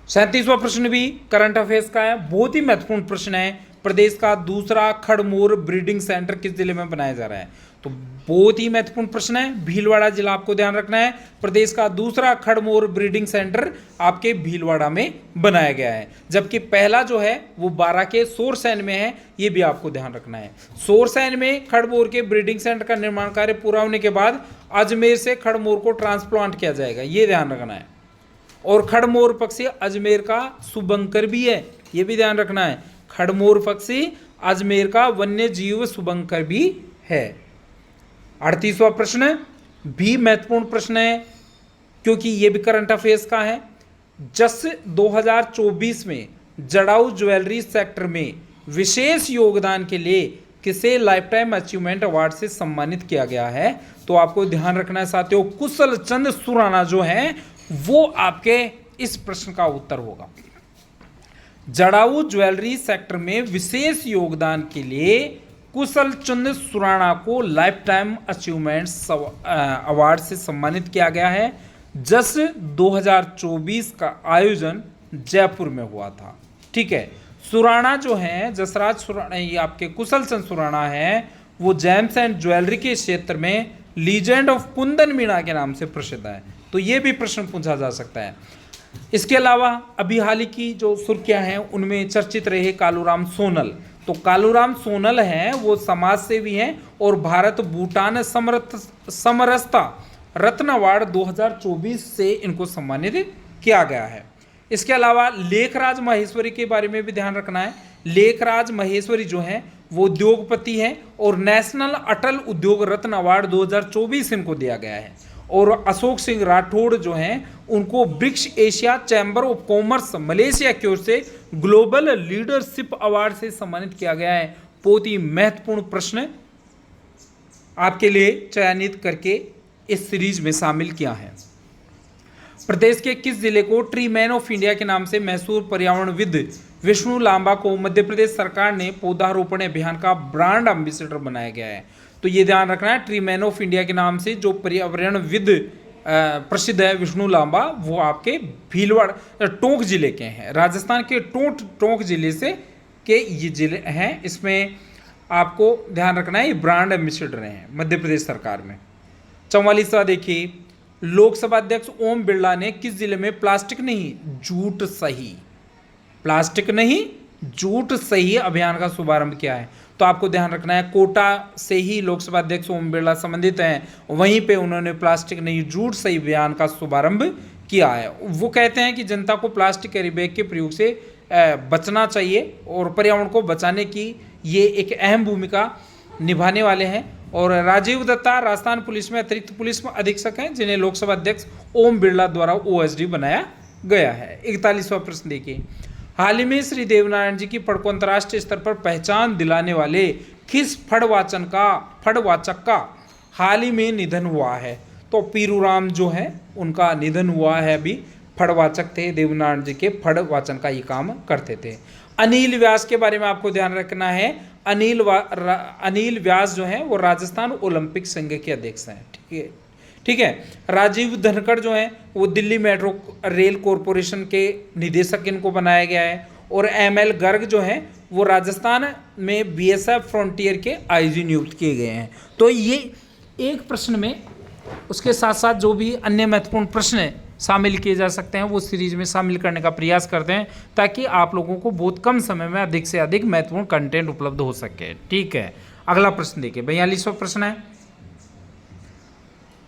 37वां प्रश्न भी करंट अफेयर्स का है, बहुत ही महत्वपूर्ण प्रश्न है। प्रदेश का दूसरा खड़मोर ब्रीडिंग सेंटर किस जिले में बनाया जा रहा है? तो बहुत ही महत्वपूर्ण प्रश्न है। भीलवाड़ा जिला आपको ध्यान रखना है। प्रदेश का दूसरा खड़मोर ब्रीडिंग सेंटर आपके भीलवाड़ा में बनाया गया है, जबकि पहला जो है वो 12 के सोरसैन में है, ये भी आपको ध्यान रखना है। सोरसैन में खड़मोर के ब्रीडिंग सेंटर का निर्माण कार्य पूरा होने के बाद अजमेर से खड़मोर को ट्रांसप्लांट किया जाएगा, ये ध्यान रखना है। और खड़मोर पक्षी अजमेर का शुभंकर भी है, ये भी ध्यान रखना है। खड़मोर पक्षी अजमेर का वन्य जीव शुभंकर भी है। 38वां प्रश्न भी महत्वपूर्ण प्रश्न है, क्योंकि यह भी करंट अफेयर्स का है। जस 2024 में जड़ाऊ ज्वेलरी सेक्टर में विशेष योगदान के लिए किसे लाइफ टाइम अचीवमेंट अवार्ड से सम्मानित किया गया है? तो आपको ध्यान रखना है साथियों, कुशल चंद सुराना जो है वो आपके इस प्रश्न का उत्तर होगा। जड़ाऊ ज्वेलरी सेक्टर में विशेष योगदान के लिए कुशल चंद सुराना को लाइफ टाइम अचीवमेंट अवार्ड से सम्मानित किया गया है। जस 2024 का आयोजन जयपुर में हुआ था, ठीक है। सुराना जो है, जसराज सुराना, ये आपके कुशल चंद सुराना है, वो जेम्स एंड ज्वेलरी के क्षेत्र में लीजेंड ऑफ कुंदन मीणा के नाम से प्रसिद्ध है। तो ये भी प्रश्न पूछा जा सकता है। इसके अलावा अभी हाल ही की जो सुर्खियां हैं उनमें चर्चित रहे कालूराम सोनल। तो कालूराम सोनल हैं वो समाज सेवी हैं और भारत भूटान समरसता रत्न अवार्ड 2024 से इनको सम्मानित किया गया है। इसके अलावा लेखराज माहेश्वरी के बारे में भी ध्यान रखना है। लेखराज माहेश्वरी जो हैं वो उद्योगपति हैं और नेशनल अटल उद्योग रत्न अवार्ड 2024 इनको दिया गया है। और अशोक सिंह राठौड़ जो हैं उनको BRICS Asia Chamber of Commerce Malaysia की ओर से ग्लोबल लीडरशिप अवार्ड से सम्मानित किया गया है। बहुत ही महत्वपूर्ण प्रश्न आपके लिए चयनित करके इस सीरीज में शामिल किया है। प्रदेश के किस जिले को ट्री मैन ऑफ इंडिया के नाम से मशहूर पर्यावरणविद विष्णु लांबा को मध्य प्रदेश सरकार ने पौधारोपण अभियान का ब्रांड एम्बेसडर बनाया गया है? तो ये ध्यान रखना है, ट्री मैन ऑफ इंडिया के नाम से जो पर्यावरणविद प्रसिद्ध है विष्णु लांबा, वो आपके भीलवाड़ा टोंक जिले के हैं। राजस्थान के टोंक जिले से के ये जिले हैं। इसमें आपको ध्यान रखना है ये ब्रांड एम्बेसडर हैं मध्य प्रदेश सरकार में। 44वां देखिए, लोकसभा अध्यक्ष ओम बिरला ने किस जिले में प्लास्टिक नहीं जूट सही अभियान का शुभारंभ किया है? तो आपको ध्यान रखना है कोटा से ही लोकसभा अध्यक्ष ओम बिरला संबंधित हैं, वहीं पे उन्होंने प्लास्टिक नहीं जूट सही अभियान का शुभारंभ किया है। वो कहते हैं कि जनता को प्लास्टिक कैरी बैग के प्रयोग से बचना चाहिए और पर्यावरण को बचाने की ये एक अहम भूमिका निभाने वाले हैं। और राजीव दत्ता राजस्थान पुलिस में अतिरिक्त पुलिस अधीक्षक हैं, जिन्हें लोकसभा अध्यक्ष ओम बिरला द्वारा ओएसडी बनाया गया है। 41वां प्रश्न देखिए, हाल ही में श्री देवनारायण जी की फड़ को अंतर्राष्ट्रीय स्तर पर पहचान दिलाने वाले किस फड़वाचक का हाल ही में निधन हुआ है? तो पीरूराम जो है उनका निधन हुआ है। अभी फड़वाचक थे, देवनारायण जी के फड़वाचन का ये काम करते थे। अनिल व्यास के बारे में आपको ध्यान रखना है। अनिल व्यास जो है वो राजस्थान ओलंपिक संघ के अध्यक्ष हैं। ठीक है। राजीव धनखड़ जो है वो दिल्ली मेट्रो रेल कॉरपोरेशन के निदेशक इनको बनाया गया है। और एमएल गर्ग जो है वो राजस्थान में बीएसएफ फ्रंटियर के आईजी नियुक्त किए गए हैं। तो ये एक प्रश्न में उसके साथ साथ जो भी अन्य महत्वपूर्ण प्रश्न शामिल किए जा सकते हैं वो सीरीज में शामिल करने का प्रयास करते हैं, ताकि आप लोगों को बहुत कम समय में अधिक से अधिक महत्वपूर्ण कंटेंट उपलब्ध हो सके। ठीक है, अगला प्रश्न देखिए, 42वां प्रश्न है,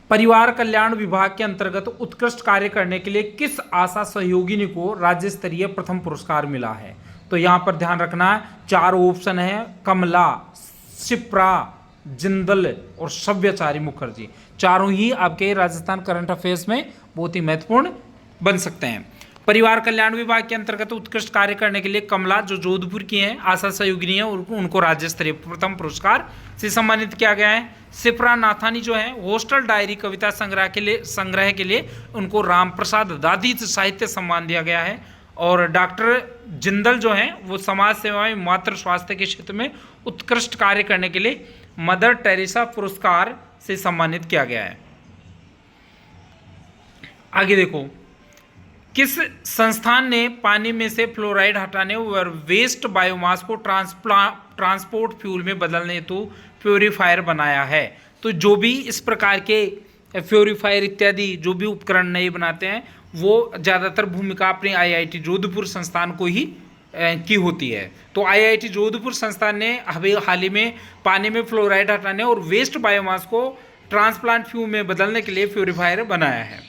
परिवार कल्याण विभाग के अंतर्गत उत्कृष्ट कार्य करने के लिए किस आशा सहयोगिनी को राज्य स्तरीय प्रथम पुरस्कार मिला है? तो यहाँ पर ध्यान रखना है, 4 ऑप्शन है, कमला, शिप्रा, जिंदल और सव्यचारी मुखर्जी। चारों ही आपके राजस्थान करंट अफेयर्स में बहुत ही महत्वपूर्ण बन सकते हैं। परिवार कल्याण विभाग के अंतर्गत उत्कृष्ट कार्य करने के लिए कमला जो जोधपुर की हैं आशा सहयोगिनी है, उनको राज्य स्तरीय प्रथम पुरस्कार से सम्मानित किया गया है। शिप्रा नाथानी जो है हॉस्टल डायरी कविता संग्रह के लिए उनको राम प्रसाद दादीज साहित्य सम्मान दिया गया है। और डॉक्टर जिंदल जो हैं वो समाज सेवा में मातृ स्वास्थ्य के क्षेत्र में उत्कृष्ट कार्य करने के लिए मदर टेरेसा पुरस्कार से सम्मानित किया गया है। आगे देखो, किस संस्थान ने पानी में से फ्लोराइड हटाने और वेस्ट बायोमास को ट्रांसपोर्ट फ्यूल में बदलने हेतु प्योरीफायर बनाया है? तो जो भी इस प्रकार के प्योरीफायर इत्यादि जो भी उपकरण नए बनाते हैं वो ज़्यादातर भूमिका अपने आईआईटी जोधपुर संस्थान को ही की होती है। तो आईआईटी जोधपुर संस्थान ने हाल ही में पानी में फ्लोराइड हटाने और वेस्ट बायोमास को ट्रांसप्लांट फ्यूल में बदलने के लिए प्योरीफायर बनाया है।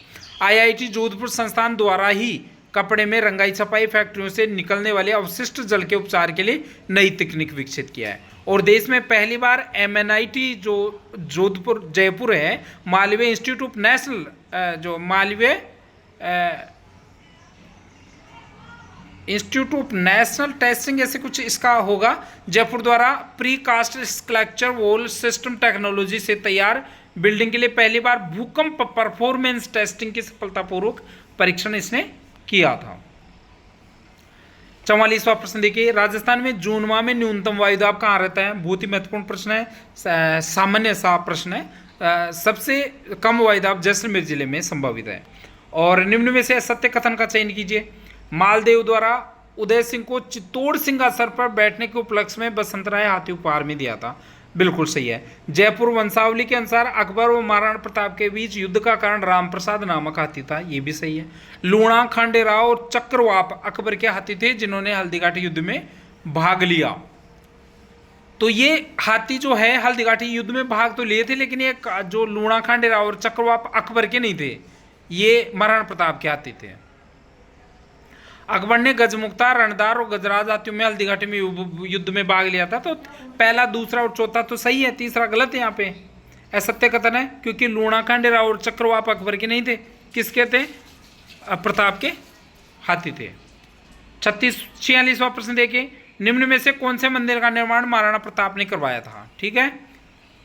आईआईटी जोधपुर संस्थान द्वारा ही कपड़े में रंगाई छपाई फैक्ट्रियों से निकलने वाले अवशिष्ट जल के उपचार के लिए नई तकनीक विकसित किया है। और देश में पहली बार एमएनआईटी जो जोधपुर जयपुर है, मालवीय इंस्टीट्यूट ऑफ नेशनल जो Malviya institute of national testing ऐसे कुछ इसका होगा, जयपुर द्वारा pre caste structure wall system technology से तैयार बिल्डिंग के लिए पहली बार भूकंप परफॉर्मेंस टेस्टिंग की सफलतापूर्वक परीक्षण इसने किया था। 44वां प्रश्न देखिए, राजस्थान में जून माह में न्यूनतम वायुदाब कहाँ रहता है? बहुत ही महत्वपूर्ण प्रश्न है, सामान्य सा प्रश्न है। सबसे कम वायुदाब जैसलमेर जिले में संभावित है। और निम्न में से सत्य कथन का चयन कीजिए। मालदेव द्वारा उदय सिंह को चित्तौड़ सिंहासन पर बैठने के उपलक्ष्य में बसंतराय हाथी उपहार में दिया था। बिल्कुल सही है। जयपुर वंशावली के अनुसार अकबर और महाराणा प्रताप के बीच युद्ध का कारण रामप्रसाद नामक हाथी था, ये भी सही है। लूणा, खंडेराव और चक्रवाप अकबर के हाथी थे जिन्होंने हल्दीघाटी युद्ध में भाग लिया। तो ये हाथी जो है हल्दीघाटी युद्ध में भाग तो लिए थे, लेकिन ये जो लूणा खांडेराव और चक्रवाप अकबर के नहीं थे, ये महाराणा प्रताप के हाथी थे। अकबर ने गजमुक्ता, रणदार और गजराज हाथियों में हल्दीघाटी में युद्ध में भाग लिया था। तो पहला, दूसरा और चौथा तो सही है, तीसरा गलत है यहाँ पे, असत्य कथन है, क्योंकि लूणा खांडेराव और चक्रवाप अकबर के नहीं थे, किसके थे? प्रताप के हाथी थे। 46वां प्रश्न देखिए, निम्न में से कौन से मंदिर का निर्माण महाराणा प्रताप ने करवाया था? ठीक है,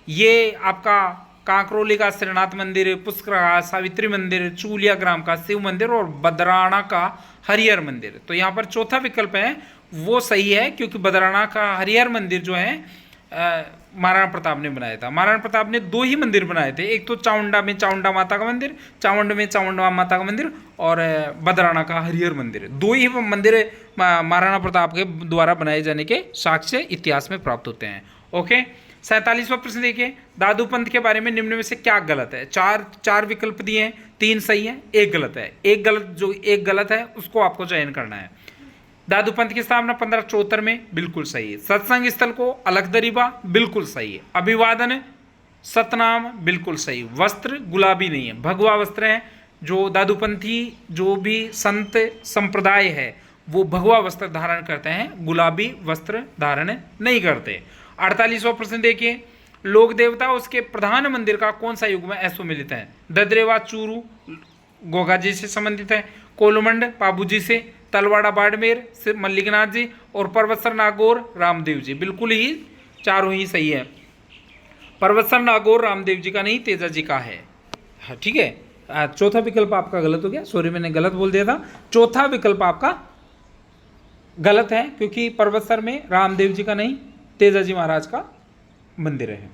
ये आपका कांकरोली का श्रीनाथ मंदिर, पुष्कर का सावित्री मंदिर, चूलिया ग्राम का शिव मंदिर और बदराना का हरिहर मंदिर। तो यहाँ पर चौथा विकल्प है वो सही है, क्योंकि बदराना का हरिहर मंदिर जो है महाराणा प्रताप ने बनाया था। महाराणा प्रताप ने 2 ही मंदिर बनाए थे, एक तो चामुंडा में चामुंडा माता का मंदिर, चामुंड में चामुंडा माता का मंदिर, और बदराना का हरिहर मंदिर। 2 ही मंदिर महाराणा प्रताप के द्वारा बनाए जाने के साक्ष्य इतिहास में प्राप्त होते हैं। ओके, 47वां प्रश्न देखिए, दादू पंथ के बारे में निम्न में से क्या गलत है? चार विकल्प दिए हैं, 3 सही है, 1 गलत है। एक गलत है उसको आपको चयन करना है। दादू पंथ की स्थापना 1574 में, बिल्कुल सही है। सत्संग स्थल को अलकदरीबा, बिल्कुल सही है। अभिवादन सतनाम, बिल्कुल सही। वस्त्र गुलाबी नहीं है, भगवा वस्त्र है। जो दादूपंथी जो भी संत संप्रदाय है वो भगवा वस्त्र धारण करते हैं, गुलाबी वस्त्र धारण नहीं करते। 48वां प्रश्न देखिए, लोक देवता उसके प्रधान मंदिर का कौन सा युग में असुमिलित है? ददरेवा चूरू गोगा जी से संबंधित है, कोलमंड पाबू जी से, तलवाड़ा बाड़मेर मल्लिकनाथ जी, और पर्वतसर नागौर रामदेव जी। बिल्कुल ही चारों ही सही है। पर्वतसर नागौर रामदेव जी का नहीं, तेजा जी का है। हाँ, ठीक है। चौथा विकल्प आपका गलत हो गया, सॉरी मैंने गलत बोल दिया था। चौथा विकल्प आपका गलत है, क्योंकि पर्वतसर में रामदेव जी का नहीं, तेजा जी महाराज का मंदिर है।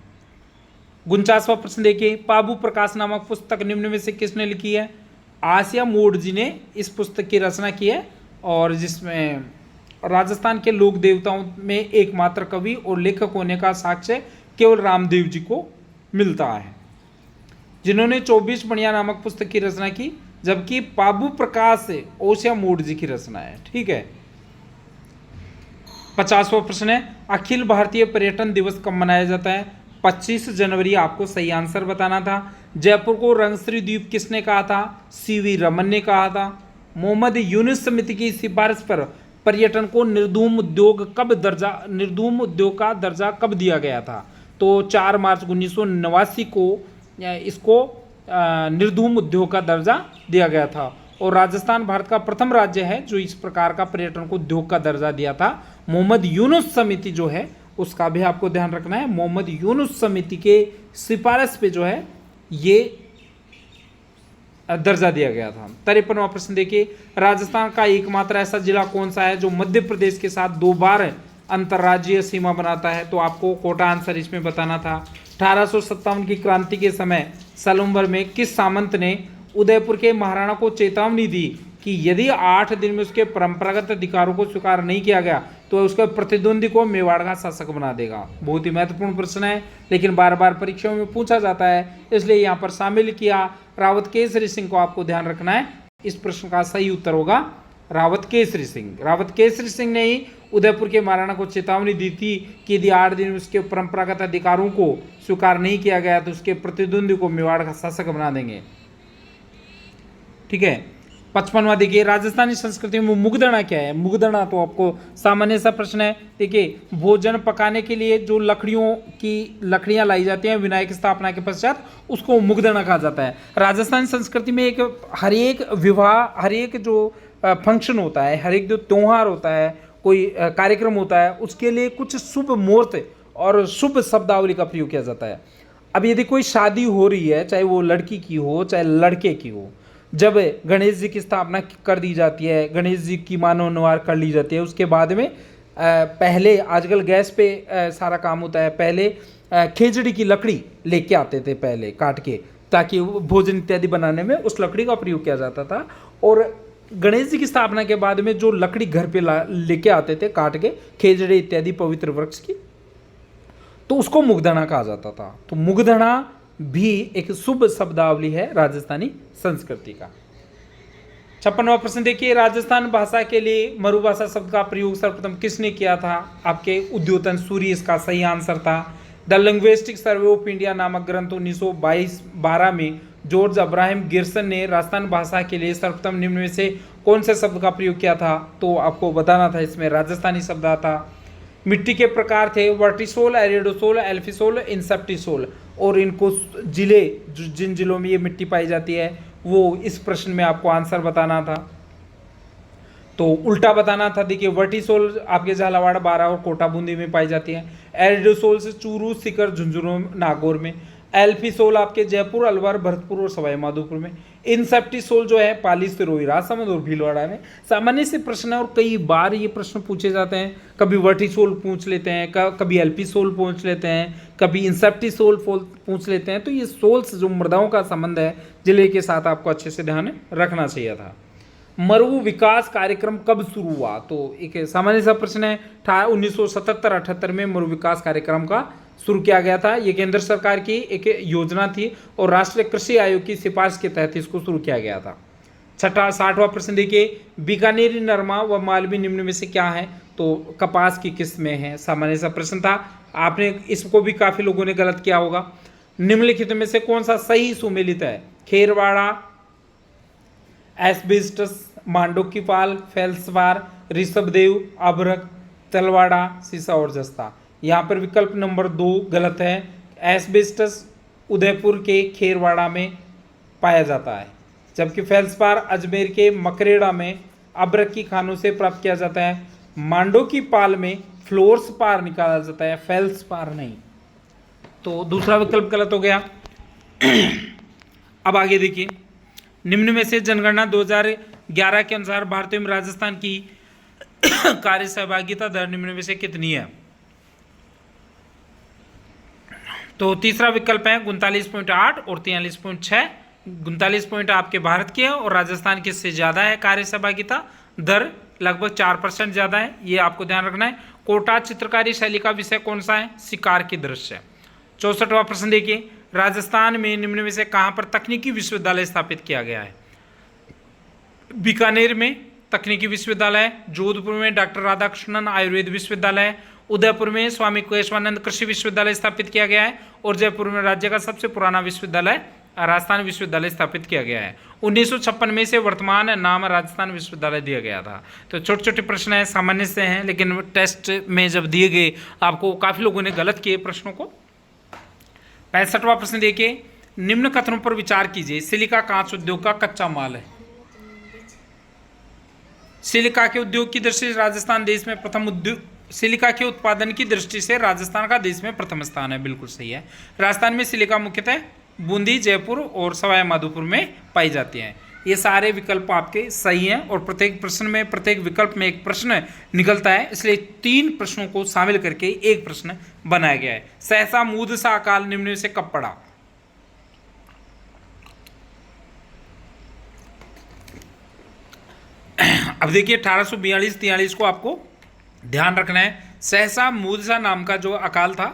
49वां प्रश्न देखिए, पाबू प्रकाश नामक पुस्तक निम्न में से किसने लिखी है? आसिया मोड जी ने इस पुस्तक की रचना की है, और जिसमें राजस्थान के लोक देवताओं में एकमात्र कवि और लेखक होने का साक्ष्य केवल रामदेव जी को मिलता है, जिन्होंने 24 बढ़िया नामक पुस्तक की रचना की, जबकि पाबू प्रकाश ओसिया मोड जी की रचना है। ठीक है। 50वां प्रश्न है, अखिल भारतीय पर्यटन दिवस कब मनाया जाता है? 25 जनवरी आपको सही आंसर बताना था। जयपुर को रंगश्री द्वीप किसने कहा था? सीवी रमन ने कहा था। मोहम्मद यूनुस समिति की सिफारिश पर पर्यटन को निर्धूम उद्योग का दर्जा कब दिया गया था? तो 4 मार्च 1989 को इसको निर्धूम उद्योग का दर्जा दिया गया था। और राजस्थान भारत का प्रथम राज्य है जो इस प्रकार का पर्यटन को उद्योग का दर्जा दिया था। मोहम्मद यूनुस समिति जो है उसका भी आपको ध्यान रखना है। मोहम्मद यूनुस समिति के सिफारिश पे जो है ये दर्जा दिया गया था। 53वां प्रश्न देखिए, राजस्थान का एकमात्र ऐसा जिला कौन सा है जो मध्य प्रदेश के साथ 2 बार अंतर्राज्यीय सीमा बनाता है? तो आपको कोटा आंसर इसमें बताना था। 1857 की क्रांति के समय सलूम्बर में किस सामंत ने उदयपुर के महाराणा को चेतावनी दी कि यदि 8 दिन में उसके परंपरागत अधिकारों को स्वीकार नहीं किया गया तो उसके प्रतिद्वंदी को मेवाड़ का शासक बना देगा? बहुत ही महत्वपूर्ण प्रश्न है, लेकिन बार बार परीक्षाओं में पूछा जाता है, इसलिए यहाँ पर शामिल किया। रावत केसरी सिंह को आपको ध्यान रखना है। इस प्रश्न का सही उत्तर होगा रावत केसरी सिंह। रावत केसरी सिंह ने ही उदयपुर के महाराणा को चेतावनी दी थी कि यदि 8 दिन में उसके परंपरागत अधिकारों को स्वीकार नहीं किया गया तो उसके प्रतिद्वंदी को मेवाड़ का शासक बना देंगे। ठीक है। 55वां देखिए, राजस्थानी संस्कृति में मुगदड़ा क्या है? मुगदड़ा तो आपको सामान्य सा प्रश्न है। देखिए, भोजन पकाने के लिए जो लकड़ियां लाई जाती हैं विनायक स्थापना के पश्चात, उसको मुगदड़ा कहा जाता है। राजस्थानी संस्कृति में हर एक विवाह, हर एक जो फंक्शन होता है, हर एक जो त्योहार होता है, कोई कार्यक्रम होता है, उसके लिए कुछ शुभ मुहूर्त और शुभ शब्दावली का प्रयोग किया जाता है। अब यदि कोई शादी हो रही है, चाहे वो लड़की की हो चाहे लड़के की हो, जब गणेश जी की स्थापना कर दी जाती है, गणेश जी की मानव निवार कर ली जाती है, उसके बाद में पहले आजकल गैस पे सारा काम होता है, पहले खेजड़ी की लकड़ी लेके आते थे पहले काट के, ताकि भोजन इत्यादि बनाने में उस लकड़ी का प्रयोग किया जाता था। और गणेश जी की स्थापना के बाद में जो लकड़ी घर पे लेके आते थे काट के, खेजड़ी इत्यादि पवित्र वृक्ष की, तो उसको मुगदड़ा कहा जाता था। तो मुगदड़ा भी एक शुभ शब्दावली है राजस्थानी संस्कृति का। 56वां प्रश्न देखिए, राजस्थान भाषा के लिए मरुभाषा शब्द का प्रयोग सर्वप्रथम किसने किया था? आपके उद्योतन सूरी इसका सही आंसर था। The linguistic survey of India नामक ग्रंथ 1922-12 में जॉर्ज अब्राहम गिरसन ने राजस्थान भाषा के लिए सर्वप्रथम निम्न में से कौन से शब्द का प्रयोग किया था? तो आपको बताना था, इसमें राजस्थानी शब्द आता। मिट्टी के प्रकार थे वर्टिसोल, एरिडोसोल, एल्फिसोल, इंसेप्टिसोल, और इनको जिले जिन जिलों में ये मिट्टी पाई जाती है वो इस प्रश्न में आपको आंसर बताना था। तो उल्टा बताना था। देखिए, वर्टिसोल आपके झालावाड़, बारा और कोटा बूंदी में पाई जाती है। एरिडोसोल से चूरू, सीकर, झुंझुनू, नागौर में। एल्फिसोल आपके जयपुर, अलवर, भरतपुर और सवाई माधोपुर में। इंसेप्टिसोल जो है पाली, सिरोही, राजसमंद और भीलवाड़ा में। सामान्य से प्रश्न है और कई बार ये प्रश्न पूछे जाते हैं। कभी वर्टिसोल पूछ लेते हैं, कभी एल्फिसोल पूछ लेते हैं, कभी इंसेप्टिसोल पूछ लेते हैं। तो ये सोल्स जो मृदाओं का संबंध है जिले के साथ, आपको अच्छे से ध्यान रखना चाहिए था। मरु विकास कार्यक्रम कब शुरू हुआ? तो एक सामान्य सा प्रश्न है। 1977-78 में मरु विकास कार्यक्रम का शुरू किया गया था। ये केंद्र सरकार की एक योजना थी और राष्ट्रीय कृषि आयोग की सिफारिश के तहत इसको शुरू किया गया था। 60वां प्रश्न देखिए, बीकानेरी नरमा व मालवी निम्न में से क्या है? तो कपास की किस्में हैं। सामान्य सा प्रश्न था, आपने इसको भी काफी लोगों ने गलत किया होगा। निम्नलिखित में से कौन सा सही सुमेलित है? खेरवाड़ा, एस्बेस्टस, मांडोकी पाल, फेल्सवार, ऋषभदेव, अभ्रक, तलवाड़ा, सीसा और जस्ता। यहाँ पर विकल्प नंबर 2 गलत है। एस्बेस्टस उदयपुर के खेरवाड़ा में पाया जाता है, जबकि फेल्सपार अजमेर के मकरेड़ा में अभ्रक की खानों से प्राप्त किया जाता है। मांडोकी पाल में फ्लोर्सपार निकाला जाता है, फेल्सपार नहीं। तो दूसरा विकल्प गलत हो गया। अब आगे देखिए, निम्न में से जनगणना 2011 के अनुसार भारतीय में राजस्थान की कार्य सहभागिता दर निम्न में से कितनी है? तो तीसरा विकल्प है 39.8 और 43.6। 39 पॉइंट आपके भारत के है और राजस्थान के से ज्यादा है कार्य सहभागिता दर, लगभग 4% ज्यादा है, ये आपको ध्यान रखना है। कोटा चित्रकारी शैली का विषय कौन सा है? शिकार के दृश्य। 64वां प्रश्न देखिए, राजस्थान में निम्न में से कहां पर तकनीकी विश्वविद्यालय स्थापित किया गया है? बीकानेर में तकनीकी विश्वविद्यालय, जोधपुर में डॉक्टर राधाकृष्णन आयुर्वेद विश्वविद्यालय, उदयपुर में स्वामी केशवानंद कृषि विश्वविद्यालय स्थापित किया गया है और जयपुर में राज्य का सबसे पुराना विश्वविद्यालय राजस्थान विश्वविद्यालय स्थापित किया गया है। 1956 में से वर्तमान नाम राजस्थान विश्वविद्यालय दिया गया था। तो छोटे छोटे प्रश्न हैं, सामान्य से हैं, लेकिन टेस्ट में जब दिए गए आपको काफी लोगों ने गलत किए प्रश्नों को। 65वां प्रश्न देखिए, निम्न कथनों पर विचार कीजिए। सिलिका कांच उद्योग का कच्चा माल है। सिलिका के उद्योग की दृष्टि से राजस्थान देश में प्रथम उद्योग, सिलिका के उत्पादन की दृष्टि से राजस्थान का देश में प्रथम स्थान है, बिल्कुल सही है। राजस्थान में सिलिका मुख्यतः बूंदी, जयपुर और सवाई माधोपुर में पाई जाती हैं। ये सारे विकल्प आपके सही हैं और प्रत्येक प्रश्न में, प्रत्येक विकल्प में एक प्रश्न निकलता है, इसलिए 3 प्रश्नों को शामिल करके एक प्रश्न बनाया गया है। सहसा मूदसा अकाल निम्न में से कब पड़ा? अब देखिए 1842-43 को आपको ध्यान रखना है। सहसा मूदसा नाम का जो अकाल था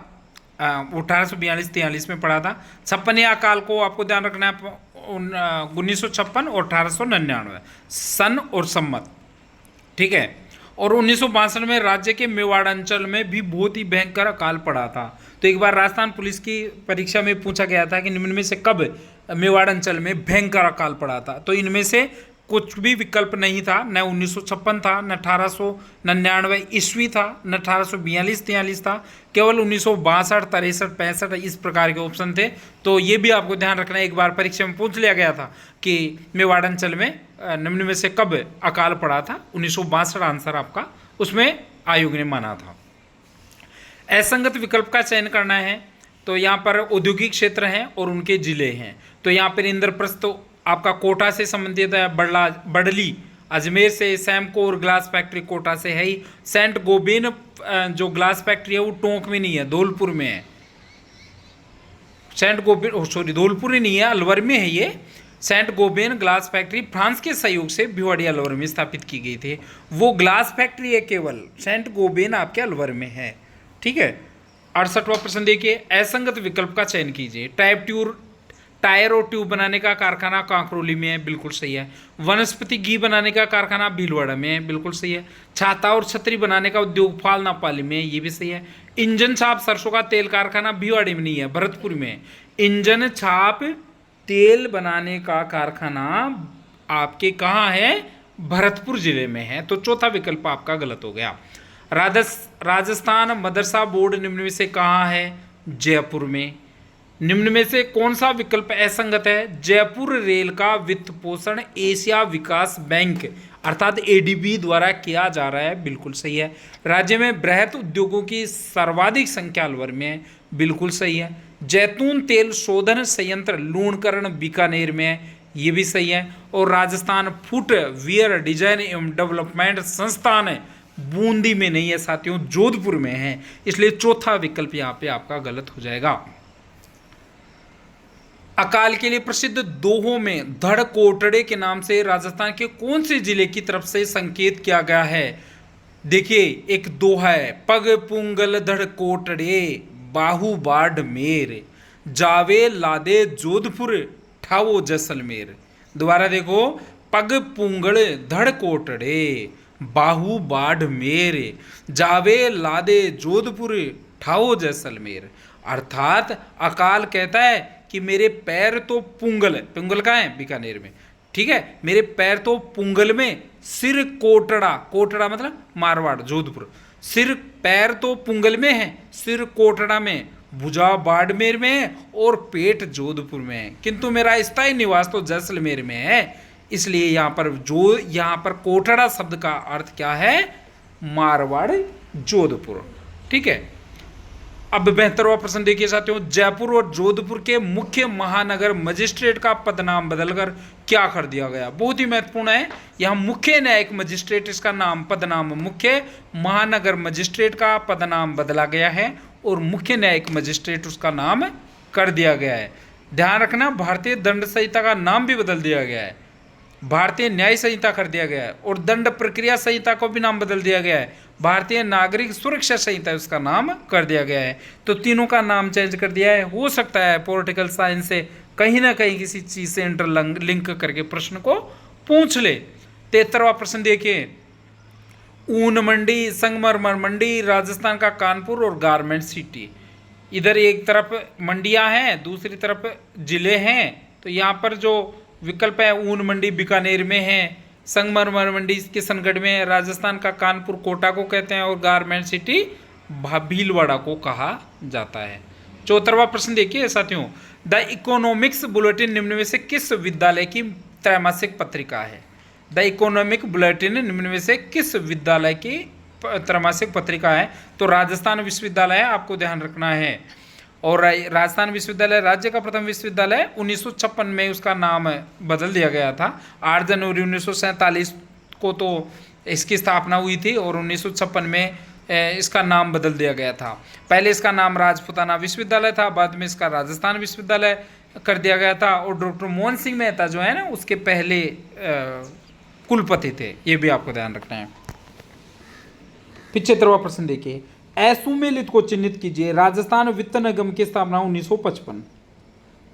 वो 1842-43 में पड़ा था। 56वें अकाल को आपको ध्यान रखना है 1956 और 1899 सन और सम्मत, ठीक है। और 1962 में राज्य के मेवाड़ अंचल में भी बहुत ही भयंकर अकाल पड़ा था। तो एक बार राजस्थान पुलिस की परीक्षा में पूछा गया था कि निम्न में से कब मेवाड़ अंचल में भयंकर अकाल पड़ा था, तो इनमें से कुछ भी विकल्प नहीं था। न 1956 था, न 1899 ईस्वी था, न 1842-43 था, केवल 1962, 63, 65 इस प्रकार के ऑप्शन थे। तो ये भी आपको ध्यान रखना है, एक बार परीक्षा में पूछ लिया गया था कि मेवाड़ अंचल में निम्न में से कब अकाल पड़ा था। 1962 आंसर आपका उसमें आयोग ने माना था। असंगत विकल्प का चयन करना है, तो यहाँ पर औद्योगिक क्षेत्र हैं और उनके जिले हैं। तो यहाँ पर इंद्रप्रस्थ आपका कोटा से संबंधित है, बडली अजमेर से, सैमको और ग्लास फैक्ट्री कोटा से है ही। सेंट गोबेन जो ग्लास फैक्ट्री है वो टोंक में नहीं है, धौलपुर में है। सेंट गोबेन सॉरी धौलपुर ही नहीं है, अलवर में है ये। Saint Gobain glass factory France के सहयोग से भिवाड़ी अलवर में स्थापित की गई थी। वो ग्लास फैक्ट्री है केवल, सेंट गोबेन आपके अलवर में है, ठीक है। 68वां प्रश्न देखिए, असंगत विकल्प का चयन कीजिए। टायर और ट्यूब बनाने का कारखाना कांकरोली में है, बिल्कुल सही है। वनस्पति घी बनाने का कारखाना भीलवाड़ा में है, बिल्कुल सही है। छाता और छतरी बनाने का उद्योग फालनापाली में है, ये भी सही है। इंजन छाप सरसों का तेल कारखाना भिवाड़ी में नहीं है, भरतपुर में है। इंजन छाप तेल बनाने का कारखाना आपके कहाँ है, भरतपुर जिले में है। तो चौथा विकल्प आपका गलत हो गया। राजस्थान मदरसा बोर्ड निम्न में से कहाँ है, जयपुर में। निम्न में से कौन सा विकल्प असंगत है, जयपुर रेल का वित्त पोषण एशिया विकास बैंक अर्थात एडीबी द्वारा किया जा रहा है, बिल्कुल सही है। राज्य में बृहत उद्योगों की सर्वाधिक संख्या अलवर में है, बिल्कुल सही है। जैतून तेल शोधन संयंत्र लूणकरण बीकानेर में है, ये भी सही है। और राजस्थान फुटवियर डिजाइन एवं डेवलपमेंट संस्थान है बूंदी में नहीं है साथियों, जोधपुर में है। इसलिए चौथा विकल्प यहाँ पे आपका गलत हो जाएगा। अकाल के लिए प्रसिद्ध दोहों में धड़ कोटड़े के नाम से राजस्थान के कौन से जिले की तरफ से संकेत किया गया है। देखिए एक दोहा है, पग पुंगल धड़ कोटड़े बाहु बाड़मेर जावे लादे जोधपुर ठावो जैसलमेर। दोबारा देखो, पग पुंगल धड़ कोटड़े बाहु बाड़मेर जावे लादे जोधपुर ठाओ जैसलमेर। अर्थात अकाल कहता है कि मेरे पैर तो पुंगल, पुंगल कहाँ है, बीकानेर में, ठीक है, मेरे पैर तो पुंगल में, सिर कोटड़ा, कोटड़ा मतलब मारवाड़ जोधपुर, सिर पैर तो पुंगल में है, सिर कोटड़ा में, भुजा बाड़मेर में है और पेट जोधपुर में है, किंतु मेरा स्थायी निवास तो जैसलमेर में है। इसलिए यहाँ पर कोटड़ा शब्द का अर्थ क्या है, मारवाड़ जोधपुर, ठीक है। अब 72वां प्रश्न देखिए साथियों, जयपुर और जोधपुर के मुख्य महानगर मजिस्ट्रेट का पदनाम बदलकर क्या कर दिया गया। बहुत ही महत्वपूर्ण है, यहाँ मुख्य न्यायिक मजिस्ट्रेट इसका नाम पदनाम मुख्य महानगर मजिस्ट्रेट का पदनाम बदला गया है और मुख्य न्यायिक मजिस्ट्रेट उसका नाम कर दिया गया है। ध्यान रखना, भारतीय दंड संहिता का नाम भी बदल दिया गया है, भारतीय न्याय संहिता कर दिया गया है, और दंड प्रक्रिया संहिता को भी नाम बदल दिया गया है, भारतीय नागरिक सुरक्षा संहिता उसका नाम कर दिया गया है। तो तीनों का नाम चेंज कर दिया है। हो सकता है पॉलिटिकल साइंस से कहीं ना कहीं किसी चीज से इंटरलिंक करके प्रश्न को पूछ ले। 73वां प्रश्न देखिए, ऊन मंडी, संगमरमर मंडी, राजस्थान का कानपुर और गारमेंट सिटी। इधर एक तरफ मंडियां हैं, दूसरी तरफ जिले हैं। तो यहाँ पर जो विकल्प है, ऊन मंडी बीकानेर में है, संगमरमर मंडी किशनगढ़ में है, राजस्थान का कानपुर कोटा को कहते हैं और गारमेंट सिटी भीलवाड़ा को कहा जाता है। 74वां प्रश्न देखिए साथियों, द इकोनॉमिक्स बुलेटिन निम्न में से किस विद्यालय की त्रैमासिक पत्रिका है। द इकोनॉमिक बुलेटिन निम्न में से किस विद्यालय की त्रैमासिक पत्रिका है। तो राजस्थान विश्वविद्यालय आपको ध्यान रखना है। और राजस्थान विश्वविद्यालय राज्य का प्रथम विश्वविद्यालय 1956 में उसका नाम बदल दिया गया था। 8 जनवरी 1947 को तो इसकी स्थापना हुई थी और 1956 में इसका नाम बदल दिया गया था। पहले इसका नाम राजपुताना विश्वविद्यालय था, बाद में इसका राजस्थान विश्वविद्यालय कर दिया गया था। और डॉक्टर मोहन सिंह मेहता जो है ना, उसके पहले कुलपति थे, ये भी आपको ध्यान रखना है। 75वां प्रश्न देखिए, असुमेलित को चिन्हित कीजिए। राजस्थान वित्त निगम की स्थापना 1955,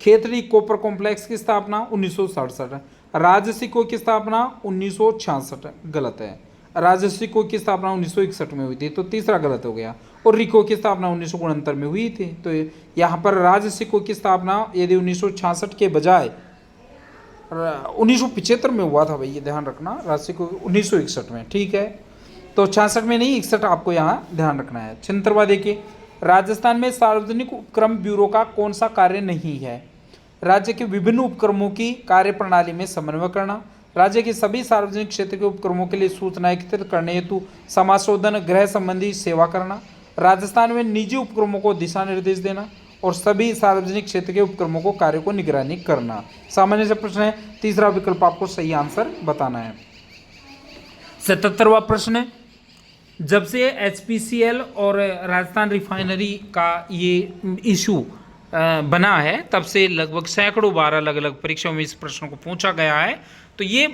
खेतड़ी कॉपर कॉम्प्लेक्स की स्थापना 1967, राजसिको की स्थापना 1966, गलत है। राजसिको की स्थापना 1961 में हुई थी, तो तीसरा गलत हो गया। और रिको की स्थापना 1969 में हुई थी। तो यहाँ पर राजसिको की स्थापना यदि 1966 के बजाय 1975 में हुआ था, भाई ये ध्यान रखना, राजसिको 1961 में, ठीक है। तो 66 में नहीं, 61 आपको यहाँ ध्यान रखना है। 76वां देखिए, राजस्थान में सार्वजनिक उपक्रम ब्यूरो का कौन सा कार्य नहीं है। राज्य के विभिन्न उपक्रमों की कार्य प्रणाली में समन्वय करना, राज्य के सभी सार्वजनिक क्षेत्र के उपक्रमों के लिए सूचना एकत्रित करने हेतु समाशोधन गृह संबंधी सेवा करना, राजस्थान में निजी उपक्रमों को दिशा निर्देश देना और सभी सार्वजनिक क्षेत्र के उपक्रमों को कार्य को निगरानी करना। सामान्य से प्रश्न है, तीसरा विकल्प आपको सही आंसर बताना है। 77वां प्रश्न, जब से HPCL और राजस्थान रिफाइनरी का ये इशू बना है, तब से लगभग सैकड़ों बार अलग अलग परीक्षाओं में इस प्रश्न को पूछा गया है। तो ये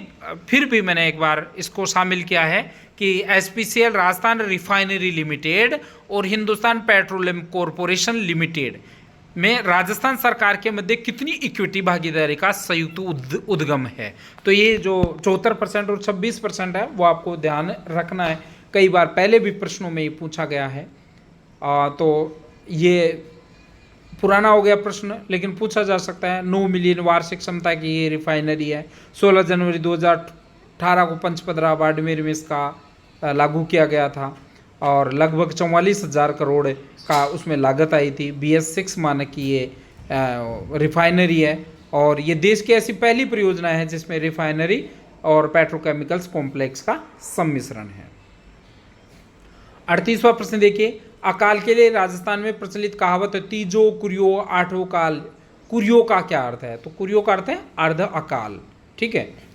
फिर भी मैंने एक बार इसको शामिल किया है कि HPCL राजस्थान रिफाइनरी लिमिटेड और हिंदुस्तान पेट्रोलियम कॉरपोरेशन लिमिटेड में राजस्थान सरकार के मध्य कितनी इक्विटी भागीदारी का संयुक्त उद्गम है। तो ये जो 74% और 26% है वो आपको ध्यान रखना है। कई बार पहले भी प्रश्नों में ये पूछा गया है। तो ये पुराना हो गया प्रश्न, लेकिन पूछा जा सकता है। 9 मिलियन वार्षिक क्षमता की ये रिफाइनरी है। 16 जनवरी 2018 को पंचपदरा बाड़मेर में इसका लागू किया गया था और लगभग 44,000 करोड़ का उसमें लागत आई थी। BS6 मानक की ये रिफाइनरी है और ये देश की ऐसी पहली परियोजना है जिसमें रिफाइनरी और पेट्रोकेमिकल्स कॉम्प्लेक्स का सम्मिश्रण है। 38वां प्रश्न देखिए, अकाल के लिए राजस्थान में प्रचलित कहावत है तीजो कुरियो आठों काल। कुरियो का क्या अर्थ है? तो कुरियो का अर्थ है अर्ध अकाल। ठीक है।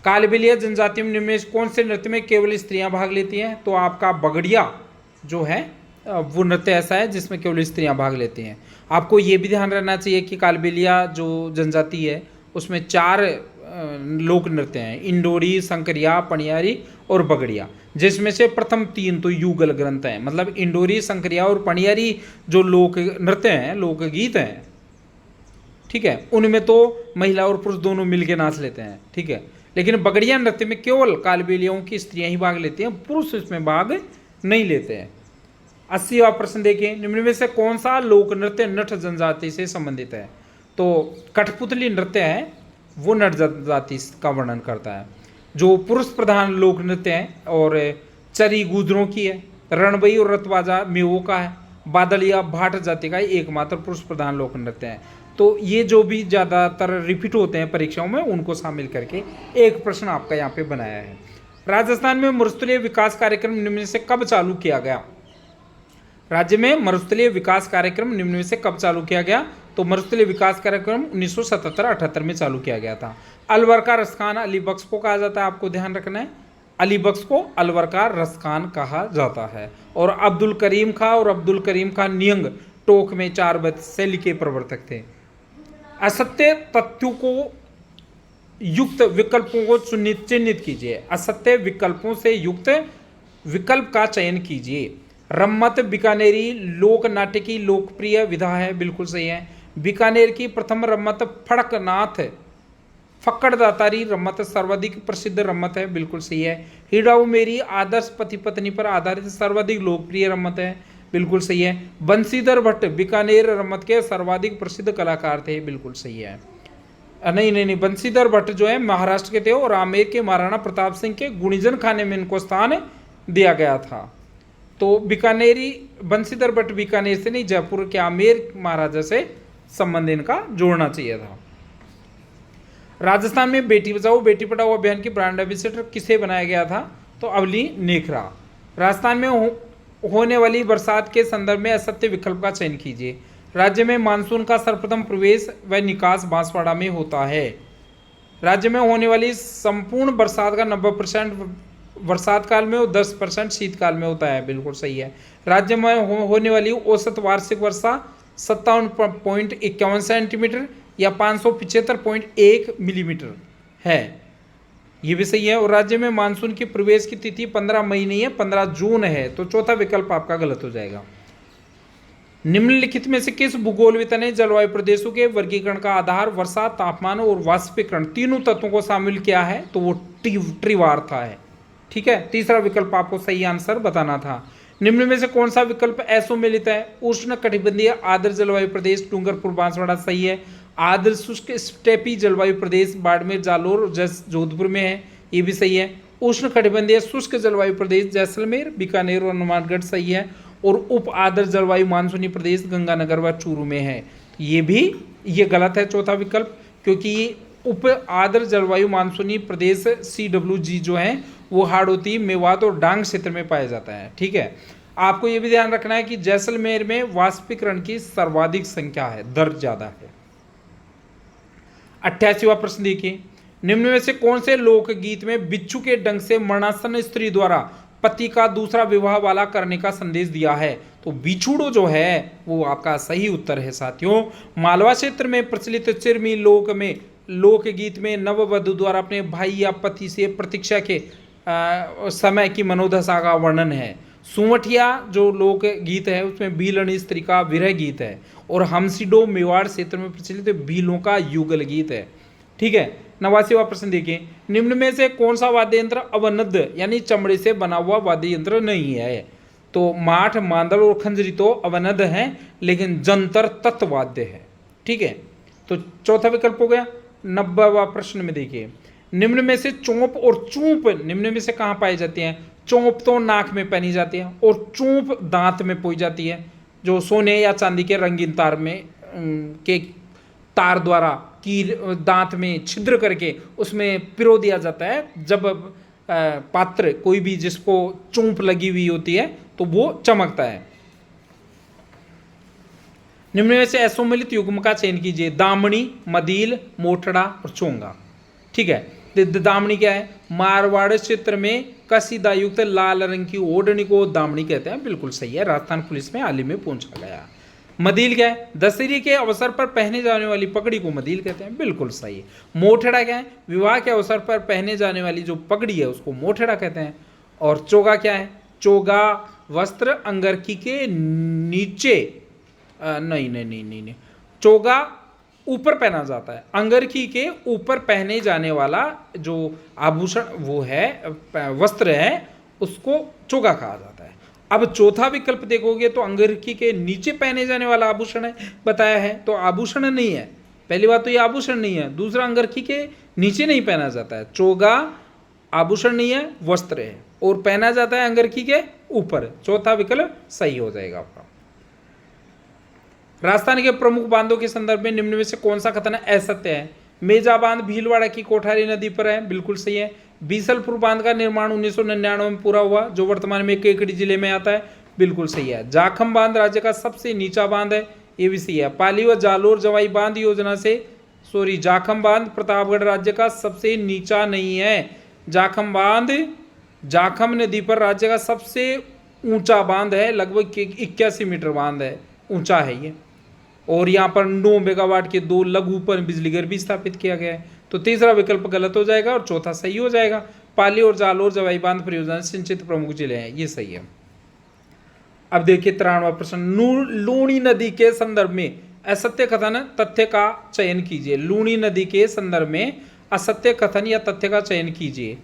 कालबेलिया जनजाति में निम्न में कौन से नृत्य में केवल स्त्रियां भाग लेती हैं? तो आपका बगड़िया जो है वो नृत्य ऐसा है जिसमें केवल स्त्रियां भाग लेती हैं। आपको ये भी ध्यान रखना चाहिए कि कालबेलिया जो जनजाति है उसमें 4 लोक नृत्य हैं, इंडोरी, संकरिया, पणियारी और बगड़िया, जिसमें से प्रथम 3 तो युगल ग्रंथ हैं। मतलब इंडोरी, संकरिया और पणियारी जो लोक नृत्य हैं, लोकगीत हैं, ठीक है, उनमें तो महिला और पुरुष दोनों मिलके नाच लेते हैं। ठीक है। लेकिन बगड़िया नृत्य में केवल कालबेलियाओं की स्त्रियां ही भाग लेती हैं, पुरुष इसमें भाग नहीं लेते हैं। 80वां प्रश्न देखिए, निम्न में से कौन सा लोक नृत्य नट जनजाति से संबंधित है? तो कठपुतली नृत्य है वो नट जनजाति का वर्णन करता है। जो पुरुष प्रधान लोक नृत्य है और चरी गुजरों की है। रणबई और रतबाजा मेवों का है। बादलिया भाट जाति का एकमात्र पुरुष प्रधान लोक नृत्य है। तो ये जो भी ज़्यादातर रिपीट होते हैं परीक्षाओं में उनको शामिल करके एक प्रश्न आपका यहाँ पे बनाया है। राजस्थान में मरुस्थलीय विकास कार्यक्रम निम्न में से कब चालू किया गया? राज्य में मरुस्थलीय विकास कार्यक्रम निम्न में से कब चालू किया गया? तो मरुस्थलीय विकास कार्यक्रम 1977-78 में चालू किया गया था। अलवर का रसखान अली बख्श को कहा जाता है, आपको ध्यान रखना है। अली बख्श को अलवर का रसखान कहा जाता है। और अब्दुल करीम खां और अब्दुल करीम खां नियंग टोक में 4 शैली के प्रवर्तक थे। असत्य तथ्यों को युक्त विकल्पों को चिन्हित कीजिए। असत्य विकल्पों से युक्त विकल्प का चयन कीजिए। रम्मत बीकानेरी लोक नाट्य की लोकप्रिय विधा है, बिल्कुल सही है। बीकानेर की प्रथम रम्मत फड़कनाथ फक्कड़ दातारी रम्मत सर्वाधिक प्रसिद्ध रम्मत है, बिल्कुल सही है। हिडाऊ मेरी आदर्श पति पत्नी पर आधारित सर्वाधिक लोकप्रिय रम्मत है, बिल्कुल सही है। बंसीधर भट्ट बीकानेर रम्मत के सर्वाधिक प्रसिद्ध कलाकार थे, बिल्कुल सही है। नहीं, बंसीधर भट्ट जो है महाराष्ट्र के थे और आमेर के महाराणा प्रताप सिंह के गुणीजन खाने में इनको स्थान दिया गया था। तो बीकानेरी बंसीधर भट्ट बीकानेर से नहीं, जयपुर के आमेर महाराजा से संबंध इनका जोड़ना चाहिए था। राजस्थान में बेटी बचाओ बेटी पढ़ाओ अभियान की ब्रांड एम्बेसडर किसे बनाया गया था? तो अवली नेखरा। राजस्थान में होने वाली बरसात के संदर्भ में असत्य विकल्प का चयन कीजिए। राज्य में मानसून का सर्वप्रथम प्रवेश व निकास बांसवाड़ा में होता है। राज्य में होने वाली संपूर्ण बरसात का 90% बरसात काल में और 10% शीतकाल में होता है, बिल्कुल सही है। राज्य में होने वाली औसत वार्षिक वर्षा 57.51 सेंटीमीटर या 575.1 मिलीमीटर है, ये भी सही है। और राज्य में मानसून की प्रवेश की तिथि 15 मई नहीं है, 15 जून है। तो चौथा विकल्प आपका गलत हो जाएगा। निम्नलिखित में से किस भूगोलविद ने जलवायु प्रदेशों के वर्गीकरण का आधार वर्षा, तापमान और वाष्पीकरण तीनों तत्वों को शामिल किया है? तो वो त्रिवार्ता है। ठीक है। तीसरा विकल्प आपको सही आंसर बताना था। निम्न में से कौन सा विकल्प असुमेलित है? उष्ण कटिबंधीय आर्द्र जलवायु प्रदेश डूंगरपुर बांसवाड़ा सही है। आर्द्र शुष्क स्टेपी जलवायु प्रदेश बाड़मेर जालोर जोधपुर में है, ये भी सही है। उष्ण कटिबंधीय शुष्क जलवायु प्रदेश जैसलमेर बीकानेर और हनुमानगढ़ सही है। और उप आर्द्र जलवायु मानसूनी प्रदेश गंगानगर व चूरू में है, ये गलत है चौथा विकल्प, क्योंकि उप आर्द्र जलवायु मानसूनी प्रदेश CWG जो है वो हाड़ौती, मेवात और डांग क्षेत्र में पाया जाता है। ठीक है। आपको ये भी ध्यान रखना है कि जैसलमेर में वाष्पीकरण की सर्वाधिक संख्या है, दर ज्यादा है। 88वां प्रश्न देखिए, निम्न में से कौन से लोकगीत में बिच्छू के डंक से मरणासन स्त्री द्वारा पति का दूसरा विवाह वाला करने का संदेश दिया है? तो बिछुड़ो जो है वो आपका सही उत्तर है साथियों। मालवा क्षेत्र में प्रचलित चिरमी लोकगीत में नववधु द्वारा अपने भाई या पति से प्रतीक्षा के समय की मनोदशा का वर्णन है। सुमठिया जो लोक गीत है उसमें बीलनी स्त्री का विरह गीत है, और हमसिडो मेवाड़ क्षेत्र में प्रचलित भीलों का युगल गीत है। ठीक है, 89वां प्रश्न देखिए, निम्न में से कौन सा वाद्य यंत्र अवनद्ध यानी चमड़े से बना हुआ वाद्य यंत्र नहीं है? तो माठ, मांदल और खंजरी तो अवनद्ध हैं, लेकिन जंतर तत्वाद्य है। ठीक है, तो चौथा विकल्प हो गया। 90वां प्रश्न में देखिए, निम्न में से चोंप और चूंप निम्न में से कहाँ पाई जाती है? चोंप तो नाक में पहनी जाती है और चूंप दांत में पोई जाती है, जो सोने या चांदी के रंगीन तार में के तार द्वारा की दांत में छिद्र करके उसमें पिरो दिया जाता है। जब पात्र कोई भी जिसको चोंप लगी हुई होती है तो वो चमकता है। निम्न में से असम्मिलित युग्म का चयन कीजिए। दामनी, मदील, मोठड़ा और चोंगा। ठीक है, दामनी क्या है? मारवाड़ क्षेत्र में कसीदा युक्त लाल रंग की ओढ़नी को दामनी कहते हैं। बिल्कुल सही है, राजस्थान पुलिस में हाल ही में पूछा गया। मदील क्या है? दशहरे के अवसर पर पहने जाने वाली पगड़ी को मदील कहते हैं। बिल्कुल सही है। मोठड़ा क्या है? विवाह के अवसर पर पहने जाने वाली जो पगड़ी है उसको मोठड़ा कहते हैं। और चोगा क्या है? चोगा वस्त्र अंगरखी के नीचे नहीं, चोगा ऊपर पहना जाता है। अंगरखी के ऊपर पहने जाने वाला जो आभूषण वो है, वस्त्र है, उसको चोगा कहा जाता है। अब चौथा विकल्प देखोगे तो अंगरखी के नीचे पहने जाने वाला आभूषण है बताया है, तो आभूषण नहीं है। पहली बात तो ये आभूषण नहीं है, दूसरा अंगरखी के नीचे नहीं पहना जाता है। चोगा आभूषण नहीं है, वस्त्र है, और पहना जाता है अंगरखी के ऊपर। चौथा विकल्प सही हो जाएगा आपका। राजस्थान के प्रमुख बांधों के संदर्भ में निम्न में से कौन सा कथन असत्य है? मेजा बांध भीलवाड़ा की कोठारी नदी पर है। बिल्कुल सही है। बीसलपुर बांध का निर्माण 1999 में पूरा हुआ, जो वर्तमान में केकड़ी जिले में आता है। बिल्कुल सही है। जाखम बांध राज्य का सबसे नीचा बांध है। ये भी सही है। पाली व जालोर जवाई बांध योजना से जाखम बांध प्रतापगढ़ राज्य का सबसे नीचा नहीं है। जाखम बांध जाखम नदी पर राज्य का सबसे ऊंचा बांध है, लगभग 81 मीटर बांध है, ऊंचा है ये। और यहाँ पर 9 मेगावाट के 2 लघु पर बिजली घर भी स्थापित किया गया है। तो तीसरा विकल्प गलत हो जाएगा और चौथा सही हो जाएगा। पाली और जालोर जवाई बांध परियोजना सिंचित प्रमुख जिले हैं, ये सही है। अब देखिए 93वां प्रश्न, लूणी नदी के संदर्भ में असत्य कथन तथ्य का चयन कीजिए। लूणी नदी के संदर्भ में असत्य कथन या तथ्य का चयन कीजिए।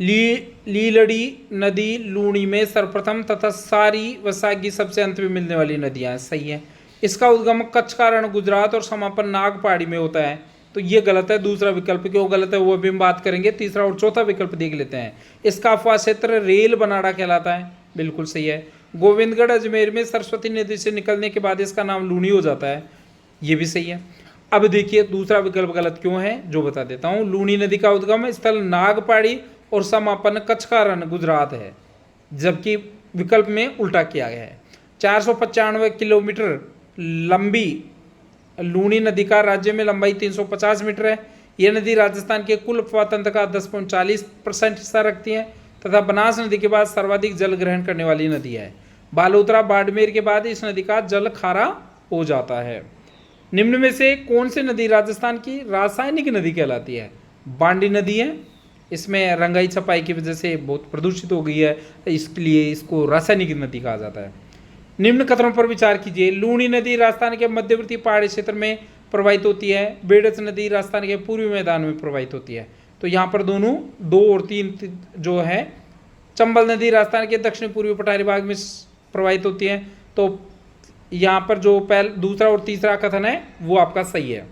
लीलड़ी नदी लूणी में सर्वप्रथम तथा सारी वसागी सबसे अंत में मिलने वाली नदियां। सही है। इसका उद्गम कच्छ का रण गुजरात और समापन नाग पहाड़ी में होता है, तो ये गलत है। दूसरा विकल्प क्यों गलत है वो भी हम बात करेंगे। तीसरा और चौथा विकल्प देख लेते हैं। इसका अफवाह क्षेत्र रेल बनाड़ा कहलाता है। बिल्कुल सही है। गोविंदगढ़ अजमेर में सरस्वती नदी से निकलने के बाद इसका नाम लूणी हो जाता है, ये भी सही है। अब देखिए दूसरा विकल्प गलत क्यों है, जो बता देता हूँ। लूणी नदी का उद्गम स्थल नाग पहाड़ी और समापन कच्छ का रण गुजरात है, जबकि विकल्प में उल्टा किया गया है। 495 किलोमीटर लंबी लूणी नदी का राज्य में लंबाई 350 मीटर है। यह नदी राजस्थान के कुल अफवाह तंत्र का 10.40% हिस्सा रखती है तथा बनास नदी के बाद सर्वाधिक जल ग्रहण करने वाली नदी है। बालोतरा बाड़मेर के बाद इस नदी का जल खारा हो जाता है। निम्न में से कौन सी नदी राजस्थान की रासायनिक नदी कहलाती है? बांडी नदी है, इसमें रंगाई छपाई की वजह से बहुत प्रदूषित हो गई है, इसलिए इसको रासायनिक नदी कहा जाता है। निम्न कथनों पर विचार कीजिए। लूणी नदी राजस्थान के मध्यवर्ती पहाड़ी क्षेत्र में प्रवाहित होती है। बेड़च नदी राजस्थान के पूर्वी मैदान में प्रवाहित होती है। तो यहाँ पर दोनों 2 और 3 जो है। चंबल नदी राजस्थान के दक्षिण पूर्वी पठारी भाग में प्रवाहित होती है। तो यहाँ पर जो दूसरा और तीसरा कथन है वो आपका सही है।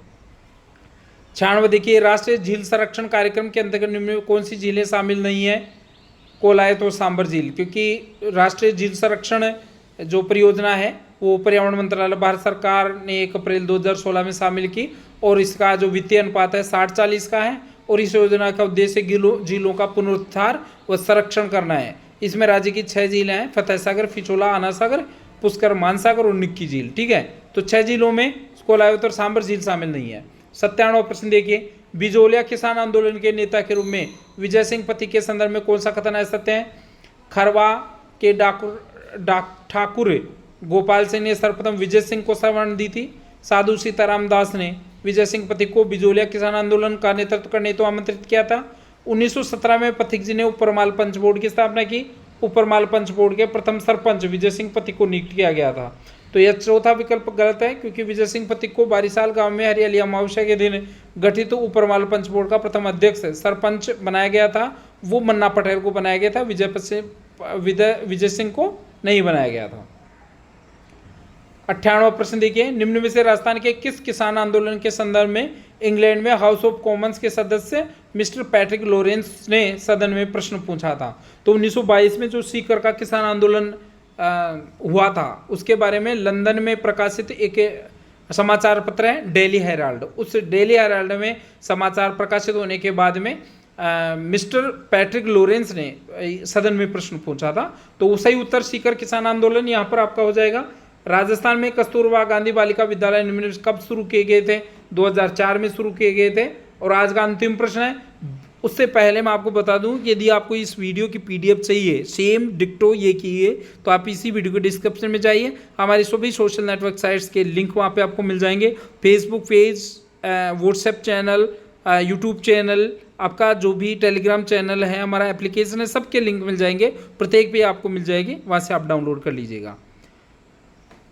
96 देखिए, राष्ट्रीय झील संरक्षण कार्यक्रम के अंतर्गत निम्न में कौन सी झीलें शामिल नहीं है? कोलायत और सांबर झील, क्योंकि राष्ट्रीय झील संरक्षण जो परियोजना है वो पर्यावरण मंत्रालय भारत सरकार ने 1 अप्रैल 2016 में शामिल की, और इसका जो वित्तीय अनुपात है 60-40 का है। और इस योजना का उद्देश्य झीलों का पुनरुद्धार व संरक्षण करना है। इसमें राज्य की 6 झीलें हैं, फतेह सागर, फिचोला, आना सागर, पुष्कर, मानसागर और निक्की झील। ठीक है, तो 6 झीलों में कोलायत और सांबर झील शामिल नहीं है। 97वां प्रश्न देखिए, बिजोलिया किसान आंदोलन के नेता के रूप में विजय सिंह पति के संदर्भ में कौन सा कथन असत्य है? खरवा के ठाकुर गोपाल सिंह ने सर्वप्रथम विजय सिंह को शरण दी थी। साधु सीताराम दास ने विजय सिंह पति को बिजोलिया किसान आंदोलन का नेतृत्व करने तो आमंत्रित किया था। 1917 में पथिक जी ने उपरमाल पंच बोर्ड की स्थापना की उपरमाल पंच बोर्ड के प्रथम सरपंच विजय सिंह पथिक को नियुक्त किया गया था। तो यह चौथा विकल्प गलत है, क्योंकि विजय सिंह पथिक को बारिसाल गांव में हरियाली अमावस्या के दिन गठित उपरमाल पंच बोर्ड का प्रथम अध्यक्ष सरपंच बनाया गया था। वो मन्ना पटेल को बनाया गया था, विजय सिंह को नहीं बनाया गया था। 98वां प्रश्न देखिए, निम्न में से राजस्थान के किस किसान आंदोलन के संदर्भ में इंग्लैंड में हाउस ऑफ कॉमन्स के सदस्य मिस्टर पैट्रिक लॉरेंस ने सदन में प्रश्न पूछा था। तो 1922 में जो सीकर का किसान आंदोलन हुआ था उसके बारे में लंदन में प्रकाशित एक समाचार पत्र है डेली हेराल्ड। उस डेली हेराल्ड में समाचार प्रकाशित होने के बाद में मिस्टर पैट्रिक लॉरेंस ने सदन में प्रश्न पूछा था। तो सही उत्तर सीकर किसान आंदोलन यहाँ पर आपका हो जाएगा। राजस्थान में कस्तूरबा गांधी बालिका विद्यालय निम्न कब शुरू किए गए थे? 2004 में शुरू किए गए थे। और आज का अंतिम प्रश्न है, उससे पहले मैं आपको बता दूं कि यदि आपको इस वीडियो की पीडीएफ चाहिए सेम डिक्टो ये की है तो आप इसी वीडियो के डिस्क्रिप्शन में जाइए, हमारी सभी सोशल नेटवर्क साइट्स के लिंक वहाँ पे आपको मिल जाएंगे। Facebook page, WhatsApp channel, YouTube channel, आपका जो भी टेलीग्राम चैनल है, हमारा एप्लीकेशन है, सबके लिंक मिल जाएंगे, प्रत्येक पे आपको मिल जाएगी, वहाँ से आप डाउनलोड कर लीजिएगा।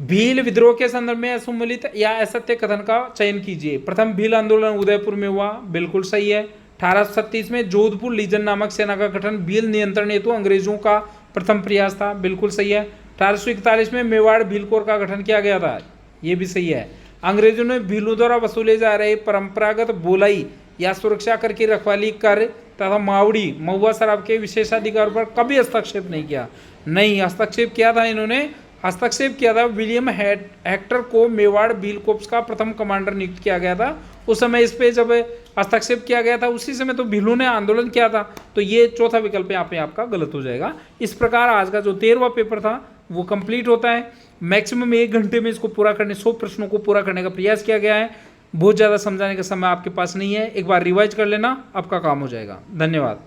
भील विद्रोह के संदर्भ में असुमलित या असत्य कथन का चयन कीजिए। प्रथम भील आंदोलन उदयपुर में हुआ, बिल्कुल सही है। 1836 में जोधपुर लीजन नामक सेना का गठन भील नियंत्रण हेतु अंग्रेजों का प्रथम प्रयास था, बिल्कुल सही है। 1841 में मेवाड़ भील कोर का गठन किया गया था, ये भी सही है। अंग्रेजों ने भीलों द्वारा वसूले जा रहे परंपरागत बोलाई या सुरक्षा कर की रखवाली कर तथा मावड़ी महुआ शराब के विशेषाधिकार पर कभी हस्तक्षेप नहीं किया। नहीं, हस्तक्षेप किया था इन्होंने, हस्तक्षेप किया था। विलियम हेक्टर को मेवाड़ भील कोर्प्स का प्रथम कमांडर नियुक्त किया गया था। उस समय इस पे जब हस्तक्षेप किया गया था उसी समय तो भीलों ने आंदोलन किया था। तो ये चौथा विकल्प यहाँ पे आपका गलत हो जाएगा। इस प्रकार आज का जो 13वां पेपर था वो कंप्लीट होता है। मैक्सिमम 1 घंटे में इसको पूरा करने 100 प्रश्नों को पूरा करने का प्रयास किया गया है। बहुत ज़्यादा समझाने का समय आपके पास नहीं है, एक बार रिवाइज कर लेना, आपका काम हो जाएगा। धन्यवाद।